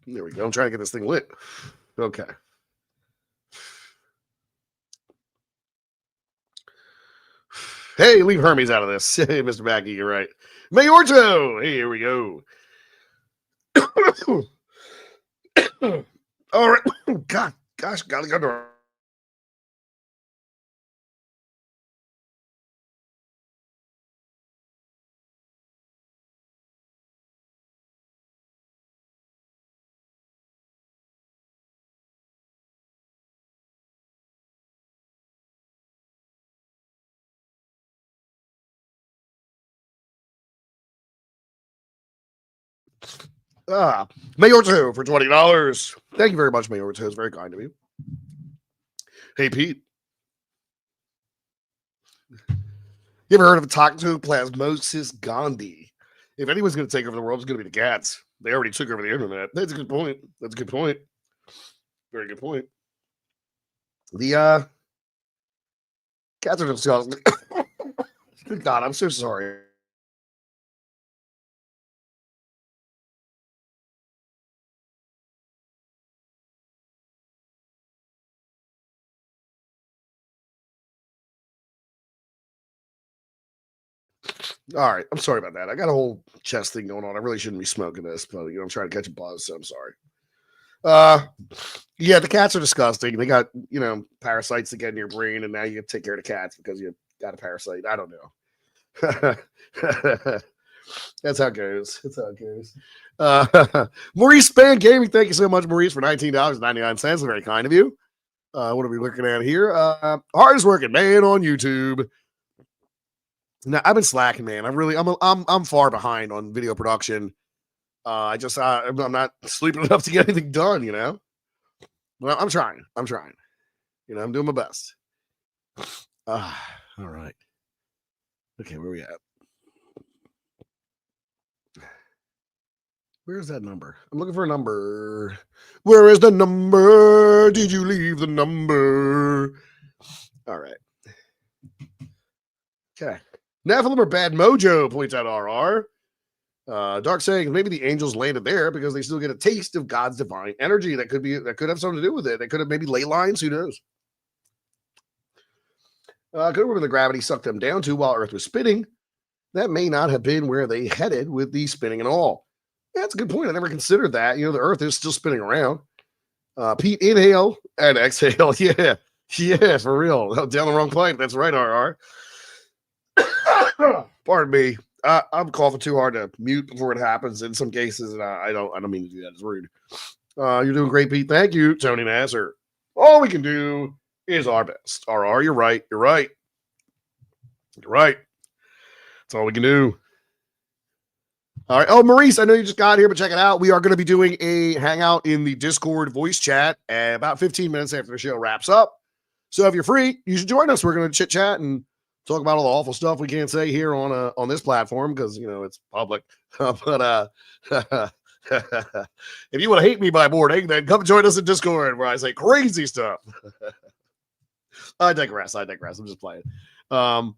Speaker 1: There we go. I'm trying to get this thing lit. Okay. Hey, leave Hermes out of this. Hey, Mr. Mackey, you're right. Mayorto! Hey, here we go. All right. Gosh, gotta go to. Mayor 2 for $20. Thank you very much, Mayor 2. It's very kind of you. Hey, Pete. You ever heard of Toxoplasmosis gondii? If anyone's going to take over the world, it's going to be the cats. They already took over the internet. That's a good point. That's a good point. Very good point. The cats are disgusting. Good God, I'm so sorry. All right, I'm sorry about that. I got a whole chest thing going on. I really shouldn't be smoking this, but I'm trying to catch a buzz, so I'm sorry. Yeah, the cats are disgusting. They got parasites that get in your brain, and now you take care of the cats because you got a parasite. I don't know. That's how it goes. That's how it goes. Maurice Span Gaming, thank you so much, Maurice, for $19.99. Very kind of you. What are we looking at here? Hardest working man on YouTube. Now I've been slacking, man. I'm far behind on video production. I'm not sleeping enough to get anything done, Well, I'm trying. I'm doing my best. All right. Okay, where are we at? Where's that number? I'm looking for a number. Where is the number? Did you leave the number? All right. Okay. Nephilim are bad mojo, points out RR. Dark saying maybe the angels landed there because they still get a taste of God's divine energy. That could have something to do with it. They could have maybe ley lines. Who knows? Could have been the gravity sucked them down to while Earth was spinning. That may not have been where they headed with the spinning and all. Yeah, that's a good point. I never considered that. The Earth is still spinning around. Pete, inhale and exhale. Yeah. Yeah, for real. Down the wrong pipe. That's right, RR. Pardon me. I'm coughing too hard to mute before it happens in some cases, and I don't mean to do that. It's rude. You're doing great, Pete. Thank you, Tony Nasser. All we can do is our best. RR, you're right. You're right. You're right. That's all we can do. All right. Oh, Maurice, I know you just got here, but check it out. We are going to be doing a hangout in the Discord voice chat about 15 minutes after the show wraps up. So if you're free, you should join us. We're going to chit chat and talk about all the awful stuff we can't say here on this platform because it's public. But if you want to hate me by morning, then come join us in Discord where I say crazy stuff. I digress. I'm just playing. There's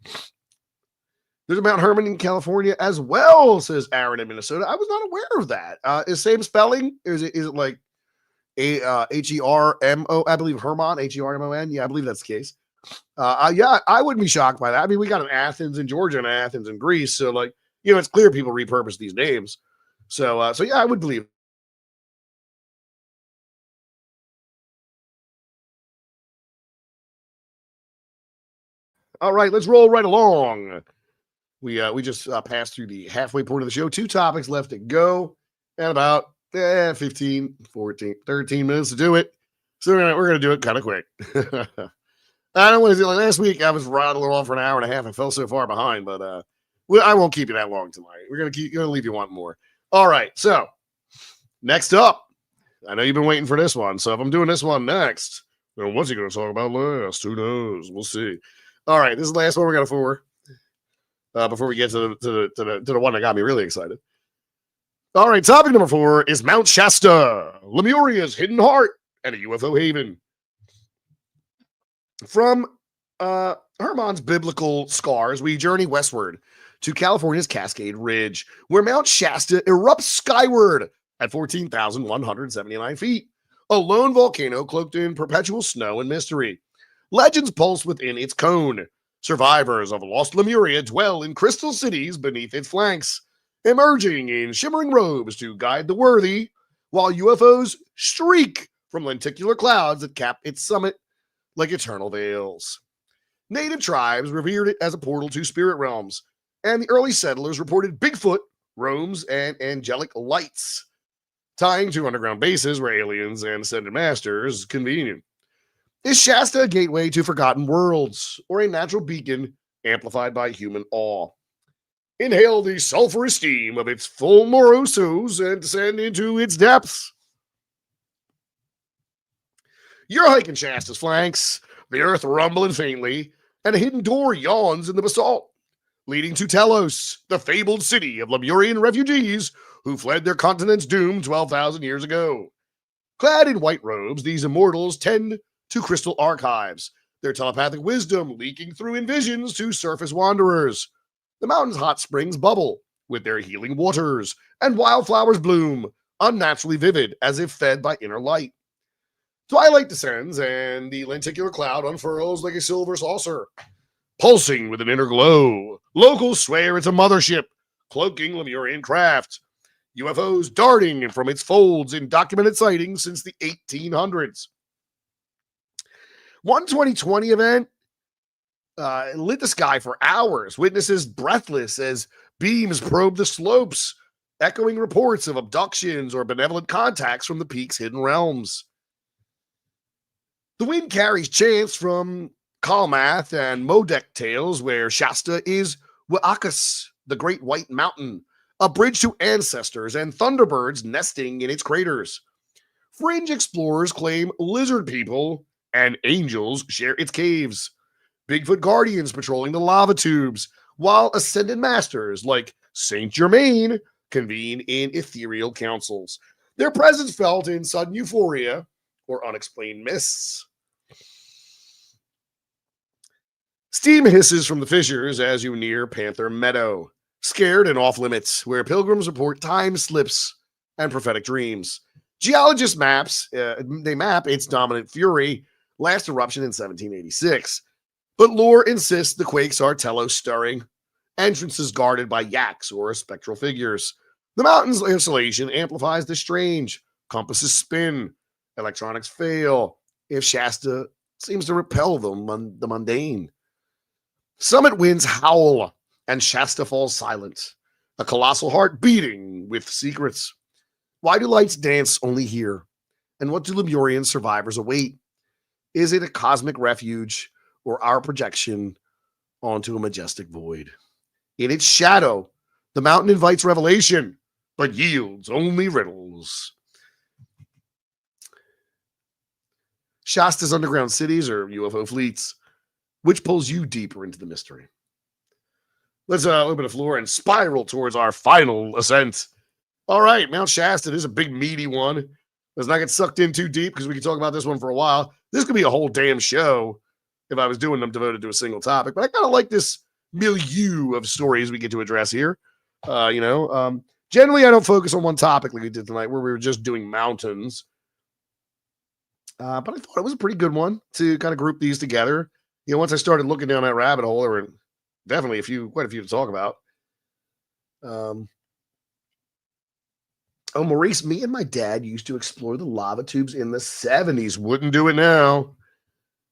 Speaker 1: a Mount Herman in California as well, says Aaron in Minnesota. I was not aware of that. Is same spelling? Is it like Hermo? I believe Hermon, Hermon. Yeah, I believe that's the case. Yeah, I wouldn't be shocked by that. I mean, we got an Athens in Georgia and Athens in Greece, so it's clear people repurpose these names. So yeah, I would believe. All right, let's roll right along. We just passed through the halfway point of the show. 2 topics left to go, and about 15, 14, 13 minutes to do it. So we're gonna do it kind of quick. I don't want to do like last week. I was rattling off for an hour and a half. I fell so far behind, but I won't keep you that long tonight. We're gonna leave you wanting more. All right. So next up, I know you've been waiting for this one. So if I'm doing this one next, then what's he gonna talk about last? Who knows? We'll see. All right, this is the last one we got for. Before we get to the one that got me really excited. All right, topic number 4 is Mount Shasta, Lemuria's hidden heart and a UFO haven. From Hermon's biblical scars, we journey westward to California's Cascade Ridge, where Mount Shasta erupts skyward at 14,179 feet, a lone volcano cloaked in perpetual snow and mystery. Legends pulse within its cone. Survivors of lost Lemuria dwell in crystal cities beneath its flanks, emerging in shimmering robes to guide the worthy, while UFOs streak from lenticular clouds that cap its summit like eternal veils. Native tribes revered it as a portal to spirit realms, and the early settlers reported Bigfoot, roams, and angelic lights, tying to underground bases where aliens and ascended masters convene. Is Shasta a gateway to forgotten worlds, or a natural beacon amplified by human awe? Inhale the sulfurous steam of its full morosos and descend into its depths. You're hiking Shasta's flanks, the earth rumbling faintly, and a hidden door yawns in the basalt, leading to Telos, the fabled city of Lemurian refugees who fled their continent's doom 12,000 years ago. Clad in white robes, these immortals tend to crystal archives, their telepathic wisdom leaking through in visions to surface wanderers. The mountain's hot springs bubble with their healing waters, and wildflowers bloom, unnaturally vivid as if fed by inner light. Twilight descends, and the lenticular cloud unfurls like a silver saucer, pulsing with an inner glow. Locals swear it's a mothership, cloaking Lemurian craft. UFOs darting from its folds in documented sightings since the 1800s. One 2020 event lit the sky for hours. Witnesses breathless as beams probe the slopes, echoing reports of abductions or benevolent contacts from the peak's hidden realms. The wind carries chants from Kalmath and Modek tales where Shasta is Waakas, the great white mountain, a bridge to ancestors and thunderbirds nesting in its craters. Fringe explorers claim lizard people and angels share its caves. Bigfoot guardians patrolling the lava tubes, while ascended masters like Saint Germain convene in ethereal councils, their presence felt in sudden euphoria or unexplained mists. Steam hisses from the fissures as you near Panther Meadow, scared and off limits, where pilgrims report time slips and prophetic dreams. Geologists map its dominant fury, last eruption in 1786. But lore insists the quakes are Telos stirring, entrances guarded by yaks or spectral figures. The mountain's insulation amplifies the strange. Compasses spin, electronics fail. If Shasta seems to repel the mundane. Summit winds howl, and Shasta falls silent, a colossal heart beating with secrets. Why do lights dance only here? And what do Lemurian survivors await? Is it a cosmic refuge or our projection onto a majestic void? In its shadow, the mountain invites revelation, but yields only riddles. Shasta's underground cities or UFO fleets, which pulls you deeper into the mystery. Let's open the floor and spiral towards our final ascent. All right, Mount Shasta is a big meaty one. Let's not get sucked in too deep because we can talk about this one for a while. This could be a whole damn show if I was doing them devoted to a single topic, but I kind of like this milieu of stories we get to address here. Generally I don't focus on one topic like we did tonight where we were just doing mountains. But I thought it was a pretty good one to kind of group these together. Once I started looking down that rabbit hole, there were definitely quite a few to talk about. Maurice, me and my dad used to explore the lava tubes in the 70s. Wouldn't do it now.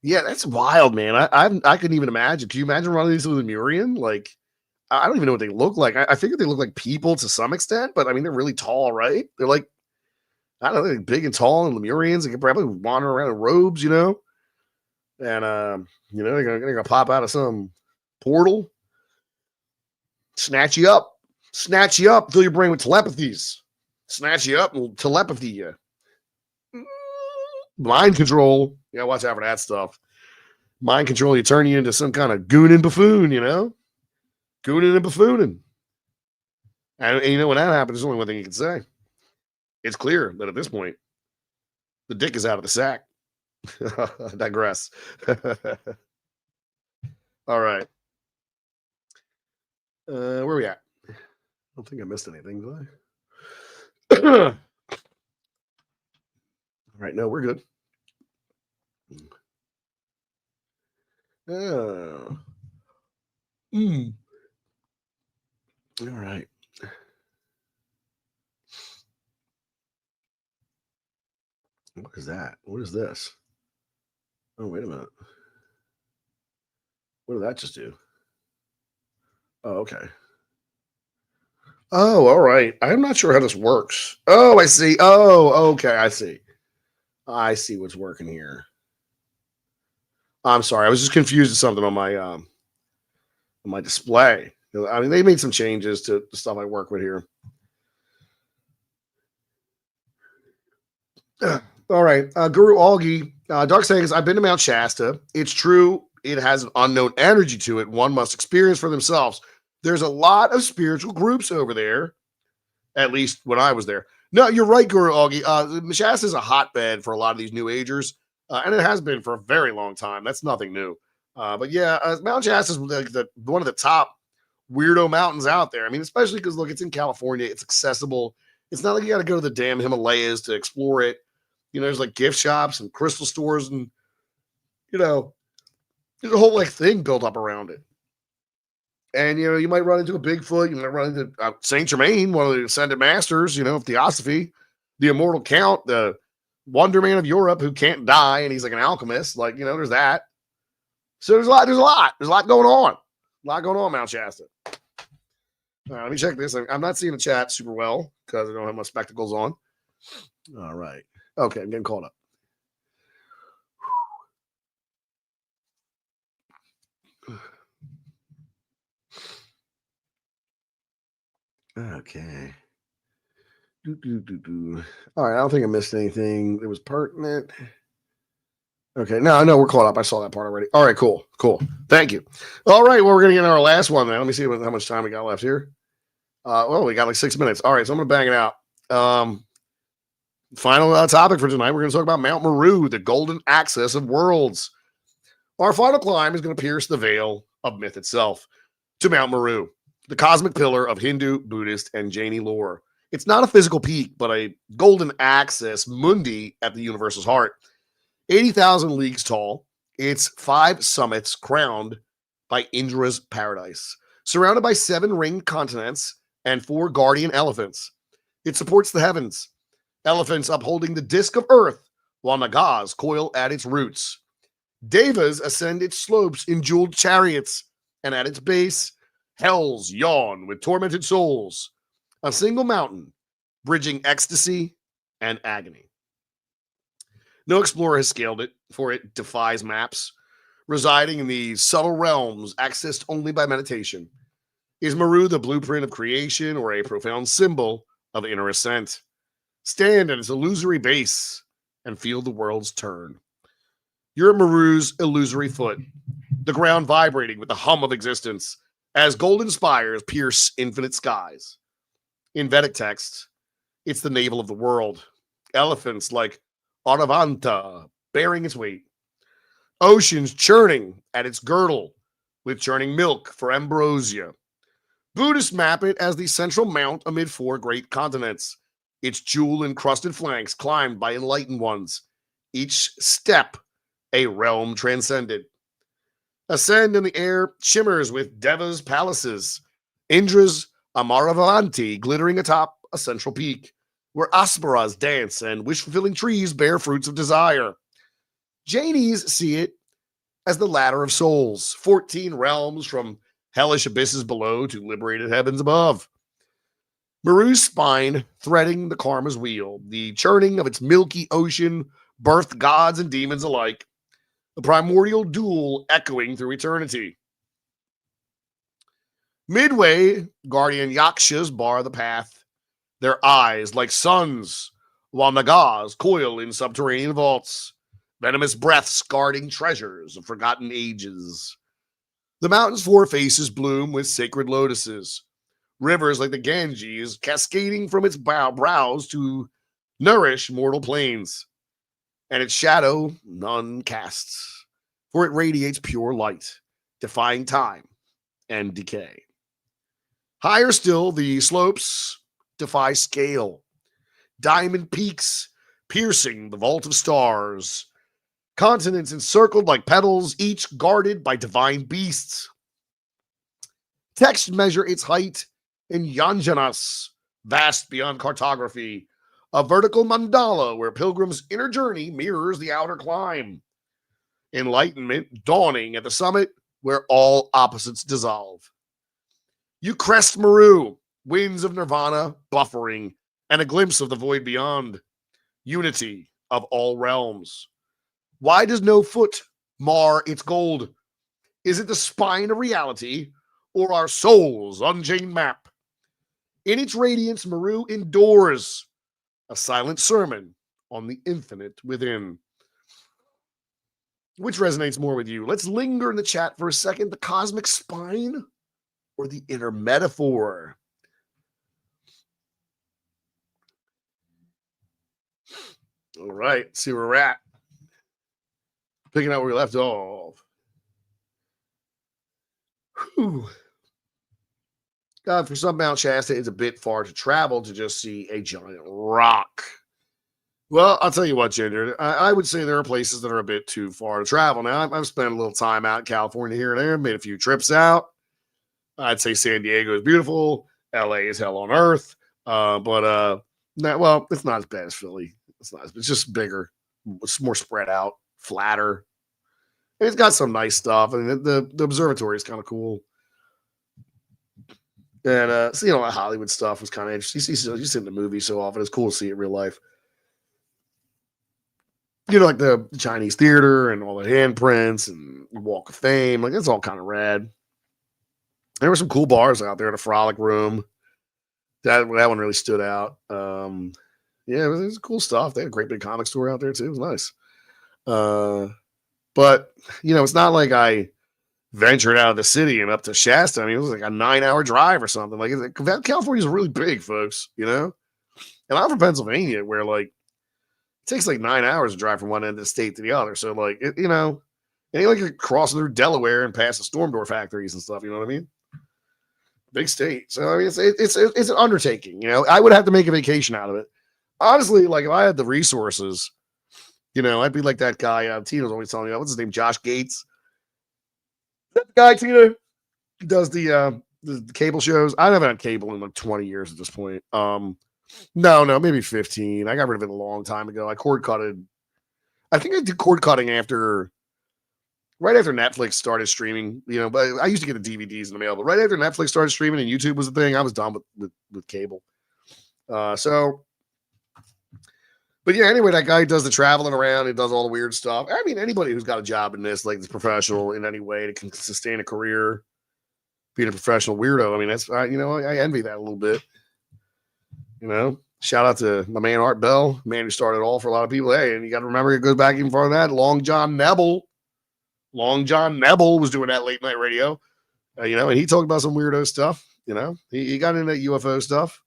Speaker 1: Yeah, that's wild, man. I couldn't even imagine. Can you imagine running these with a Lemurian? Like, I don't even know what they look like. I figure they look like people to some extent, but I mean, they're really tall, right? They're like, I don't know, they're big and tall and Lemurians. They can probably wander around in robes, And, they're going to pop out of some portal, snatch you up fill your brain with telepathies, snatch you up and telepathy you. Mind control. Yeah, watch out for that stuff. Mind control, you turn you into some kind of goon and buffoon, Gooning and buffooning. And when that happens, there's only one thing you can say. It's clear that at this point, the dick is out of the sack. I digress. All right. Where are we at? I don't think I missed anything, did I? All right, no, we're good. Oh. All right. What is that? What is this? Oh, wait a minute. What did that just do? Oh, okay. Oh, all right. I'm not sure how this works. Oh, I see. Oh, okay. I see. I see what's working here. I'm sorry. I was just confused with something on my display. I mean, they made some changes to the stuff I work with here. All right. Guru Augie, Dark Sagas, I've been to Mount Shasta. It's true. It has an unknown energy to it. One must experience for themselves. There's a lot of spiritual groups over there, at least when I was there. No, you're right, Guru Augie. Shasta is a hotbed for a lot of these New Agers, and it has been for a very long time. That's nothing new. But yeah, Mount Shasta is like one of the top weirdo mountains out there. I mean, especially because, look, it's in California. It's accessible. It's not like you got to go to the damn Himalayas to explore it. There's like gift shops and crystal stores and, there's a whole like thing built up around it. And, you might run into a Bigfoot. You might run into Saint Germain, one of the Ascended Masters, of Theosophy, the Immortal Count, the Wonder Man of Europe who can't die. And he's like an alchemist. Like, there's that. So there's a lot going on. A lot going on, Mount Shasta. Let me check this. I'm not seeing the chat super well because I don't have my spectacles on. All right. Okay, I'm getting caught up. Okay. All right, I don't think I missed anything that was pertinent. Okay, no, we're caught up. I saw that part already. All right, cool. Thank you. All right, well, we're going to get our last one now. Let me see how much time we got left here. We got like 6 minutes. All right, so I'm going to bang it out. Final topic for tonight, we're going to talk about Mount Meru, the golden axis of worlds. Our final climb is going to pierce the veil of myth itself to Mount Meru, the cosmic pillar of Hindu, Buddhist, and Jaini lore. It's not a physical peak, but a golden axis mundi at the universe's heart. 80,000 leagues tall, it's 5 summits crowned by Indra's paradise, surrounded by 7 ringed continents and 4 guardian elephants. It supports the heavens, elephants upholding the disk of earth, while Nagas coil at its roots. Devas ascend its slopes in jeweled chariots, and at its base, hells yawn with tormented souls. A single mountain, bridging ecstasy and agony. No explorer has scaled it, for it defies maps. Residing in the subtle realms accessed only by meditation. Is Meru the blueprint of creation or a profound symbol of inner ascent? Stand at its illusory base and feel the world's turn. You're at Meru's illusory foot, the ground vibrating with the hum of existence as golden spires pierce infinite skies. In Vedic text, it's the navel of the world. Elephants like Auravanta bearing its weight. Oceans churning at its girdle with churning milk for ambrosia. Buddhists map it as the central mount amid four great continents, its jewel-encrusted flanks climbed by enlightened ones, each step a realm transcended. Ascend in the air shimmers with Deva's palaces, Indra's Amaravanti glittering atop a central peak, where Asparas dance and wish-fulfilling trees bear fruits of desire. Jainis see it as the ladder of souls, 14 realms from hellish abysses below to liberated heavens above. Meru's spine threading the karma's wheel, the churning of its milky ocean birthed gods and demons alike, the primordial duel echoing through eternity. Midway, guardian yakshas bar the path, their eyes like suns, while nagas coil in subterranean vaults, venomous breaths guarding treasures of forgotten ages. The mountain's four faces bloom with sacred lotuses, rivers like the Ganges cascading from its brows to nourish mortal plains, and its shadow none casts, for it radiates pure light, defying time and decay. Higher still, the slopes defy scale, diamond peaks piercing the vault of stars, continents encircled like petals, each guarded by divine beasts. Texts measure its height in Yanjanas, vast beyond cartography, a vertical mandala where pilgrims' inner journey mirrors the outer climb. Enlightenment dawning at the summit where all opposites dissolve. You crest Meru, winds of nirvana buffering, and a glimpse of the void beyond. Unity of all realms. Why does no foot mar its gold? Is it the spine of reality or our soul's unchained map? In its radiance, Meru endures a silent sermon on the infinite within. Which resonates more with you? Let's linger in the chat for a second. The cosmic spine or the inner metaphor? All right, see where we're at. Picking out where we left off. Whew. God, for some Mount Shasta, it's a bit far to travel to just see a giant rock. Well, I'll tell you what, Ginger. I would say there are places that are a bit too far to travel. Now, I've spent a little time out in California here and there, made a few trips out. I'd say San Diego is beautiful. LA is hell on earth. Well, it's not as bad as Philly. It's just bigger. It's more spread out, flatter. And it's got some nice stuff. I mean, the observatory is kind of cool. And, that Hollywood stuff was kind of interesting. You see it in the movie so often. It's cool to see it in real life. Like the Chinese theater and all the handprints and the Walk of Fame. Like, it's all kind of rad. There were some cool bars out there in the Frolic Room. That one really stood out. It was cool stuff. They had a great big comic store out there, too. It was nice. But, it's not like I ventured out of the city and up to Shasta. I mean, it was like a 9-hour drive or something. Like, California's really big, folks, And I'm from Pennsylvania, where, like, it takes like 9 hours to drive from one end of the state to the other. So, like, it ain't like you're crossing through Delaware and past the storm door factories and stuff. You know what I mean? Big state. So, I mean, it's an undertaking. I would have to make a vacation out of it. Honestly, like, if I had the resources, I'd be like that guy. Tina's always telling me, what's his name? Josh Gates. That guy, Tina, does the cable shows. I haven't had cable in like 20 years at this point. No, maybe 15. I got rid of it a long time ago. I cord cutted. I think I did cord cutting after right after Netflix started streaming, but I used to get the DVDs in the mail, but right after Netflix started streaming and YouTube was the thing, I was done with cable. But yeah, anyway, that guy does the traveling around. He does all the weird stuff. I mean, anybody who's got a job in this, like, this professional in any way, that can sustain a career being a professional weirdo. I mean, that's, I envy that a little bit. Shout out to my man Art Bell, man who started it all for a lot of people. Hey, and you got to remember, it goes back even farther than that. Long John Nebel was doing that late night radio, and he talked about some weirdo stuff. He got into that UFO stuff.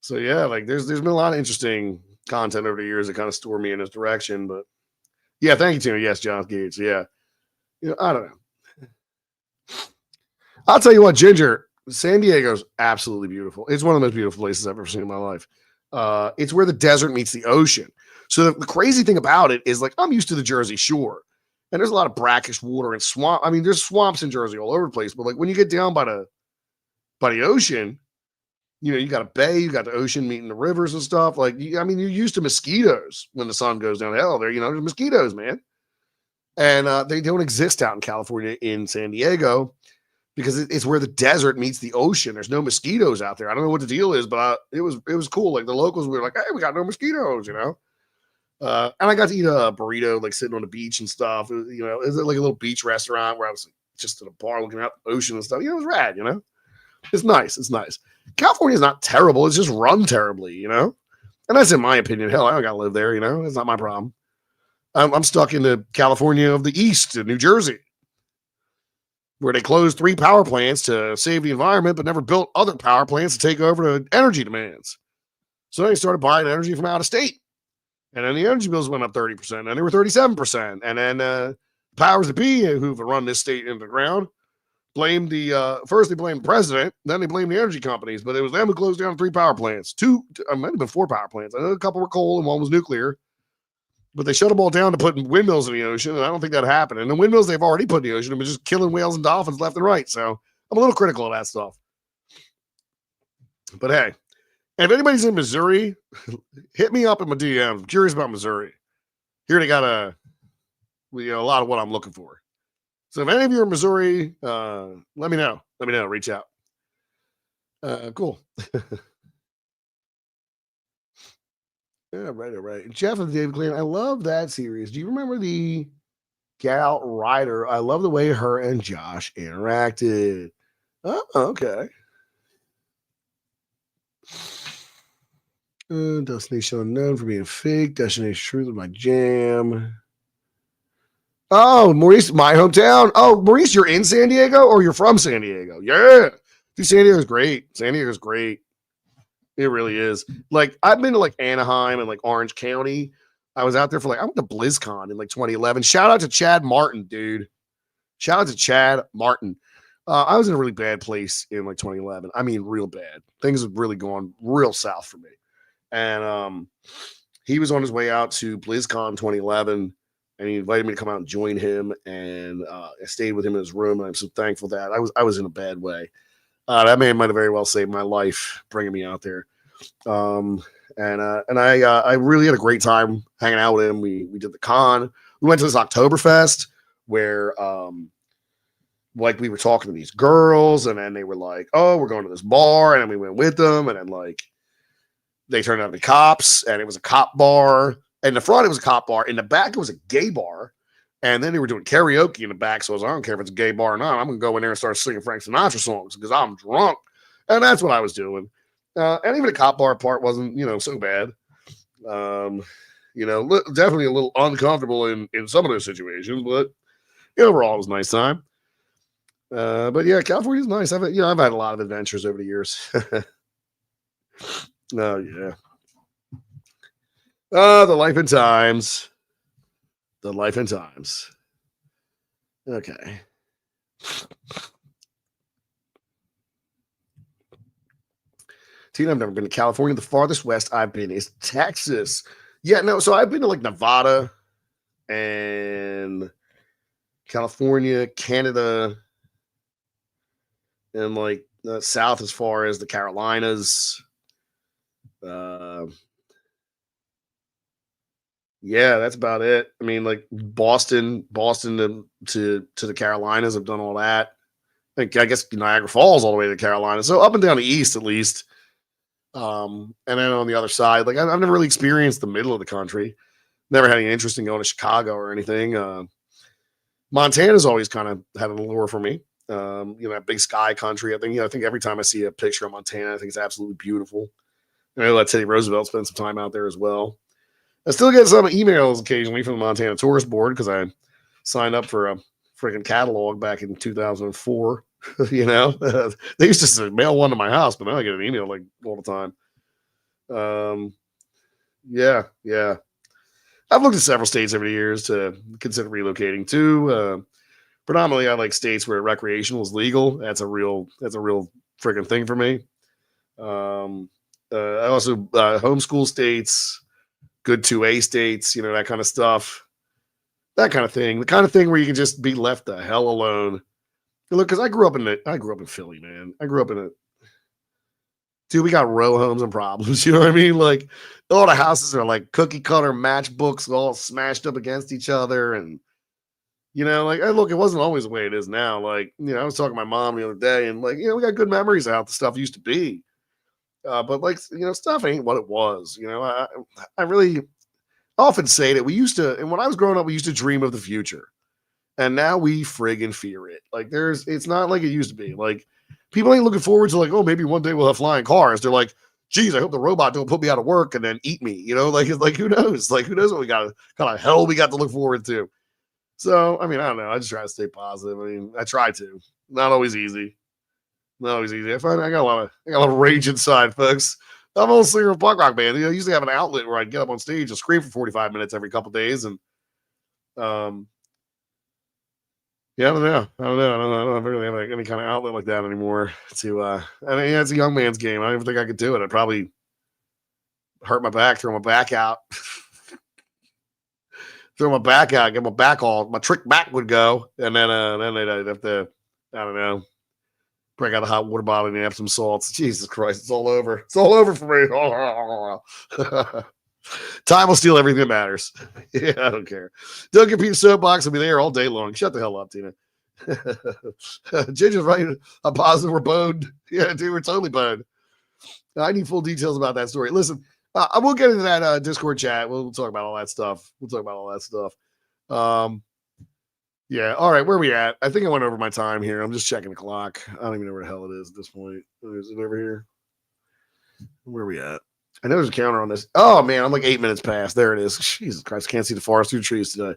Speaker 1: So yeah, like there's been a lot of interesting content over the years that kind of store me in this direction. But yeah, thank you, Tina. Yes, John Gates. Yeah, I don't know. I'll tell you what, Ginger, San Diego's absolutely beautiful. It's one of the most beautiful places I've ever seen in my life. It's where the desert meets the ocean. So the crazy thing about it is, like, I'm used to the Jersey Shore, and there's a lot of brackish water and swamp. I mean, there's swamps in Jersey all over the place, but like when you get down by the ocean, you got a bay, you got the ocean meeting the rivers and stuff. Like, you're used to mosquitoes when the sun goes down. Hell, there's mosquitoes, man. And they don't exist out in California in San Diego because it's where the desert meets the ocean. There's no mosquitoes out there. I don't know what the deal is, but it was cool. Like, the locals were like, hey, we got no mosquitoes, and I got to eat a burrito, like, sitting on the beach and stuff. It was like a little beach restaurant where I was just at a bar looking out the ocean and stuff. It was rad, It's nice. It's nice. California is not terrible. It's just run terribly, and that's in my opinion. Hell, I don't gotta live there. It's not my problem. I'm stuck in the California of the East, in New Jersey, where they closed 3 power plants to save the environment, but never built other power plants to take over the energy demands. So they started buying energy from out of state, and then the energy bills went up 30%, and they were 37%, and then powers that be who've run this state into the ground blamed first they blamed the president, then they blamed the energy companies, but it was them who closed down 3 power plants. Might have been 4 power plants. I know a couple were coal and one was nuclear, but they shut them all down to put windmills in the ocean, and I don't think that happened. And the windmills they've already put in the ocean have been just killing whales and dolphins left and right. So I'm a little critical of that stuff. But hey, if anybody's in Missouri, hit me up in my DM. I'm curious about Missouri. Here they got a lot of what I'm looking for. So if any of you are in Missouri, let me know. Reach out. Cool. Yeah, right, all right. Jeff of David Clean, I love that series. Do you remember the Gal Ryder? I love the way her and Josh interacted. Oh, okay. Destination Unknown for being fake. Destination Truth is my jam. Oh, Maurice, my hometown. Oh, Maurice, you're in San Diego or you're from San Diego? Yeah. Dude, San Diego's great. San Diego's great. It really is. Like, I've been to like Anaheim and like Orange County. I was out there for I went to BlizzCon in like 2011. Shout out to Chad Martin, dude. Shout out to Chad Martin. I was in a really bad place in like 2011. I mean, real bad. Things have really gone real south for me. And he was on his way out to BlizzCon 2011. And he invited me to come out and join him, and I stayed with him in his room. And I'm so thankful that I was in a bad way. That man might have very well saved my life bringing me out there. And I really had a great time hanging out with him. We did the con. We went to this Oktoberfest where like we were talking to these girls, and then they were like, "Oh, we're going to this bar," and then we went with them, and then like they turned out to be cops, and it was a cop bar. In the front, it was a cop bar. In the back, it was a gay bar. And then they were doing karaoke in the back. So I don't care if it's a gay bar or not. I'm going to go in there and start singing Frank Sinatra songs because I'm drunk. And that's what I was doing. And even the cop bar part wasn't, so bad. Definitely a little uncomfortable in some of those situations. But overall, it was a nice time. But yeah, California's nice. I've had a lot of adventures over the years. Oh, yeah. The life and times. The life and times. Okay. Tina, I've never been to California. The farthest west I've been is Texas. Yeah, no, so I've been to like Nevada and California, Canada, and like south as far as the Carolinas. Yeah, that's about it. I mean, like Boston to the Carolinas. I've done all that. I guess Niagara Falls all the way to the Carolinas. So up and down the east at least. And then on the other side, like I've never really experienced the middle of the country. Never had any interest in going to Chicago or anything. Montana's always kind of had an allure for me. That big sky country. I think every time I see a picture of Montana, I think it's absolutely beautiful. And I let Teddy Roosevelt spend some time out there as well. I still get some emails occasionally from the Montana Tourist Board because I signed up for a freaking catalog back in 2004. They used to mail one to my house, but now I get an email like all the time. Yeah, yeah. I've looked at several states over the years to consider relocating to. Predominantly, I like states where recreational is legal. That's a real freaking thing for me. I also homeschool states, good 2A states, that kind of stuff, that kind of thing. The kind of thing where you can just be left the hell alone. Look, because I grew up in Philly, man. I grew up in a dude. We got row homes and problems. You know what I mean? Like all the houses are like cookie cutter matchbooks, all smashed up against each other, and look, it wasn't always the way it is now. Like, I was talking to my mom the other day, and like, we got good memories of how the stuff used to be. But like, stuff ain't what it was. I really often say that we used to, and when I was growing up, we used to dream of the future, and now we friggin' fear it. Like, it's not like it used to be. Like, people ain't looking forward to like, oh, maybe one day we'll have flying cars. They're like, geez, I hope the robot don't put me out of work and then eat me. Like it's like who knows? Like who knows what we got kind of hell we got to look forward to. So I mean, I don't know. I just try to stay positive. I mean, I try to. Not always easy. Not always easy. I find I got a lot of rage inside, folks. I'm a singer of a punk rock band. I used to have an outlet where I'd get up on stage and scream for 45 minutes every couple of days, and um, yeah, I don't know. I don't really have like any kind of outlet like that anymore. I mean, it's a young man's game. I don't even think I could do it. I'd probably hurt my back, throw my back out, get my back all, my trick back would go, and then they'd have to, I don't know, break out a hot water bottle and have some salts. Jesus Christ, it's all over. It's all over for me. Time will steal everything that matters. Yeah, I don't care. Duncan Peter Soapbox will be there all day long. Shut the hell up, Tina. Ginger's right. I'm positive we're boned. Yeah, dude, we're totally boned. I need full details about that story. Listen, I will get into that Discord chat. We'll talk about all that stuff. Yeah. All right. Where are we at? I think I went over my time here. I'm just checking the clock. I don't even know where the hell it is at this point. Is it over here? Where are we at? I know there's a counter on this. Oh man, I'm like 8 minutes past. There it is. Jesus Christ, can't see the forest through the trees today.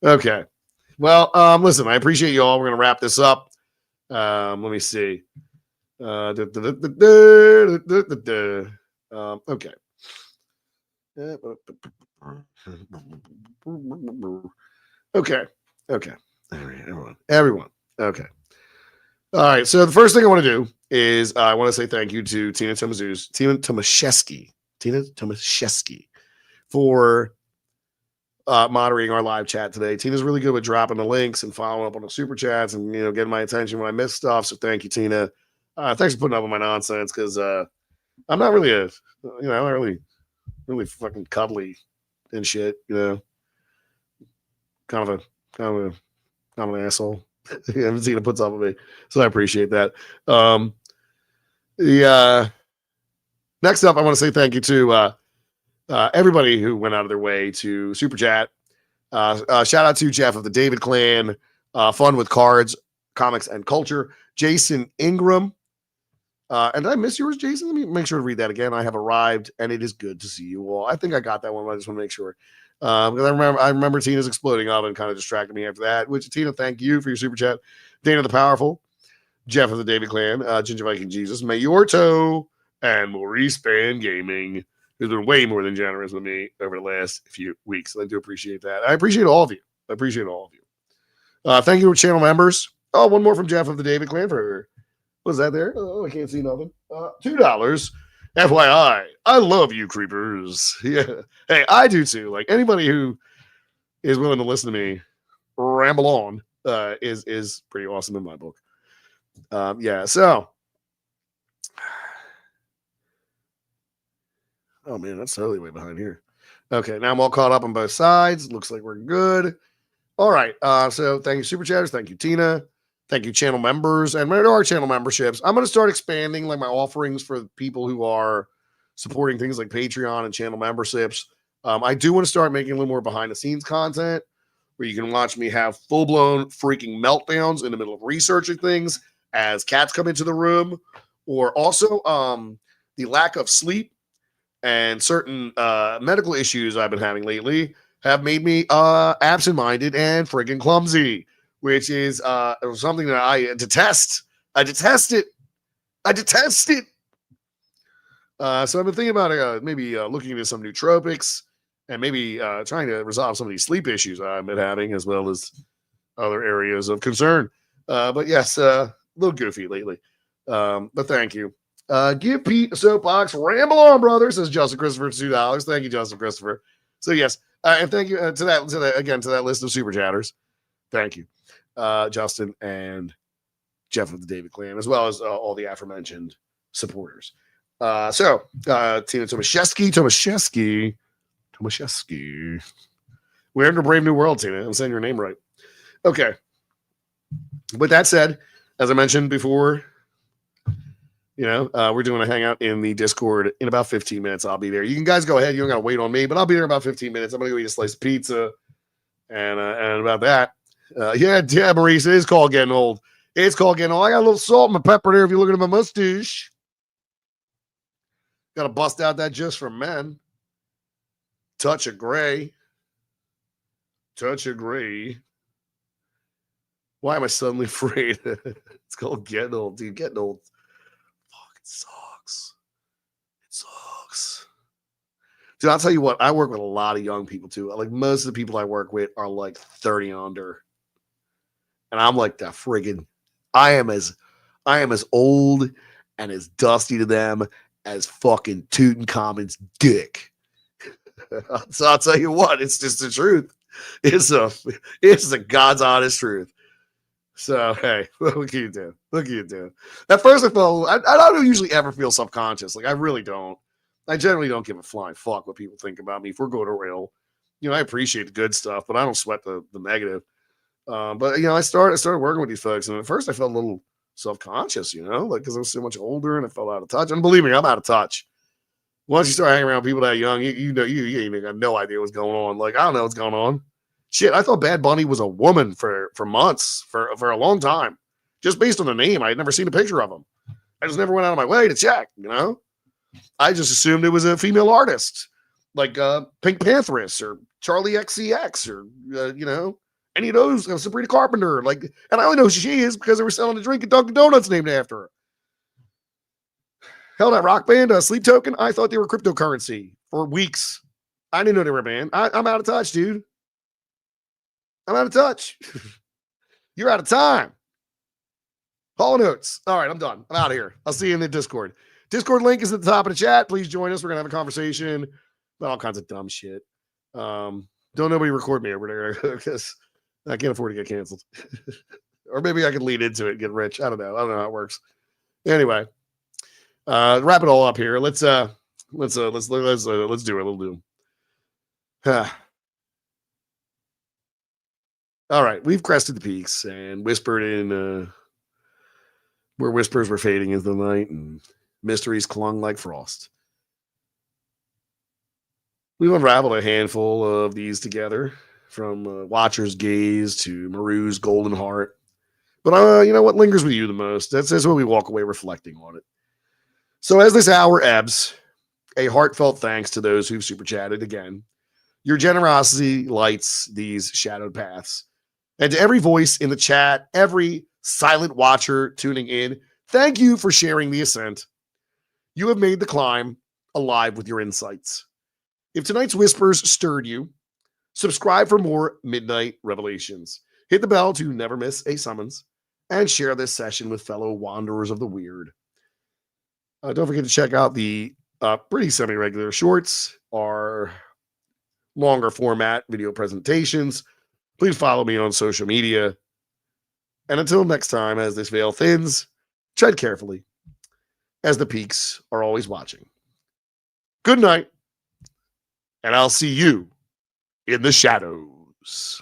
Speaker 1: Okay. Well, listen, I appreciate you all. We're gonna wrap this up. Let me see. Okay. Okay. Okay. All right, everyone. Okay. All right. So the first thing I want to do is I want to say thank you to Tina Tomaszewski for moderating our live chat today. Tina's really good with dropping the links and following up on the super chats and getting my attention when I miss stuff. So thank you, Tina. Thanks for putting up with my nonsense because I'm not really I'm not really fucking cuddly and shit. Kind of I'm an asshole. Tina puts up with me, so I appreciate that. Next up, I want to say thank you to everybody who went out of their way to super chat. Shout out to Jeff of the David Clan, Fun with Cards, Comics and Culture, Jason Ingram. And did I miss yours, Jason? Let me make sure to read that again. I have arrived, and it is good to see you all. I think I got that one, but I just want to make sure. Because I remember Tina's exploding oven kind of distracted me after that. Which Tina, thank you for your super chat. Dana the Powerful, Jeff of the David Clan, Ginger Viking Jesus, Mayorto, and Maurice Band Gaming, who's been way more than generous with me over the last few weeks. I do appreciate that. I appreciate all of you. Thank you to channel members. Oh, one more from Jeff of the David Clan for was that there? Oh, I can't see nothing. $2. FYI, I love you, creepers. Yeah. Hey, I do too. Like anybody who is willing to listen to me ramble on is pretty awesome in my book. Yeah. So, oh man, that's totally way behind here. Okay, now I'm all caught up on both sides. Looks like we're good. All right. So thank you, Super Chatters. Thank you, Tina. Thank you, channel members. And there are channel memberships. I'm going to start expanding like my offerings for people who are supporting things like Patreon and channel memberships. I do want to start making a little more behind the scenes content where you can watch me have full blown freaking meltdowns in the middle of researching things as cats come into the room, or also the lack of sleep and certain medical issues I've been having lately have made me absent-minded and friggin' clumsy, which is something that I detest. I detest it. I detest it. So I've been thinking about maybe looking into some nootropics and maybe trying to resolve some of these sleep issues I've been having, as well as other areas of concern. But yes, a little goofy lately. But thank you. Give Pete a soapbox. Ramble on, brother, says Justin Christopher, $2. Thank you, Justin Christopher. So yes, and thank you to that list of super chatters. Thank you, Justin and Jeff of the David Clan, as well as all the aforementioned supporters. So Tina Tomaszewski. We're in a brave new world, Tina. I'm saying your name right. Okay. With that said, as I mentioned before, we're doing a hangout in the Discord in about 15 minutes. I'll be there. You can guys go ahead. You don't got to wait on me, but I'll be there in about 15 minutes. I'm going to go eat a slice of pizza and about that. Yeah, Maurice, it is called getting old. It's called getting old. I got a little salt and pepper there if you're looking at my mustache. Got to bust out that just for men. Touch of gray. Touch of gray. Why am I suddenly afraid? It's called getting old, dude. Getting old. Fuck, it sucks. It sucks. Dude, I'll tell you what, I work with a lot of young people too. Like most of the people I work with are like 30 under. And I'm like that friggin' I am as old and as dusty to them as fucking Tutankhamun's dick. So I'll tell you what, it's just the truth. It's the God's honest truth. So hey, what can you do? What can you do? At first, I don't usually ever feel self-conscious. Like I really don't. I generally don't give a flying fuck what people think about me. If we're going to rail, I appreciate the good stuff, but I don't sweat the negative. But I started working with these folks, and at first I felt a little self-conscious, like because I was so much older and I felt out of touch. And believe me, I'm out of touch. Once you start hanging around people that young, you ain't got no idea what's going on. Like I don't know what's going on. Shit, I thought Bad Bunny was a woman for months, for a long time, just based on the name. I had never seen a picture of him. I just never went out of my way to check. I just assumed it was a female artist, like Pink Pantheress or Charlie XCX or any of those, Sabrina Carpenter. Like, and I only know who she is because they were selling a drink at Dunkin' Donuts named after her. Hell, that rock band, Sleep Token, I thought they were cryptocurrency for weeks. I didn't know they were a band. I'm out of touch, dude. I'm out of touch. You're out of time. Hall Notes. All right, I'm done. I'm out of here. I'll see you in the Discord. Discord link is at the top of the chat. Please join us. We're going to have a conversation about all kinds of dumb shit. Don't nobody record me over there because I can't afford to get canceled. Or maybe I could lead into it and get rich. I don't know how it works. Anyway, wrap it all up here. Let's do it. We'll do. All right, we've crested the peaks and whispered in where whispers were fading into the night and mysteries clung like frost. We've unraveled a handful of these together, from Watcher's Gaze to Maru's Golden Heart. But you know what lingers with you the most? That's what we walk away reflecting on it. So as this hour ebbs, a heartfelt thanks to those who've super chatted again. Your generosity lights these shadowed paths. And to every voice in the chat, every silent watcher tuning in, thank you for sharing the ascent. You have made the climb alive with your insights. If tonight's whispers stirred you, subscribe for more Midnight Revelations. Hit the bell to never miss a summons, and share this session with fellow wanderers of the weird. Don't forget to check out the pretty semi-regular shorts, our longer format video presentations. Please follow me on social media. And until next time, as this veil thins, tread carefully, as the peaks are always watching. Good night. and I'll see you in the shadows.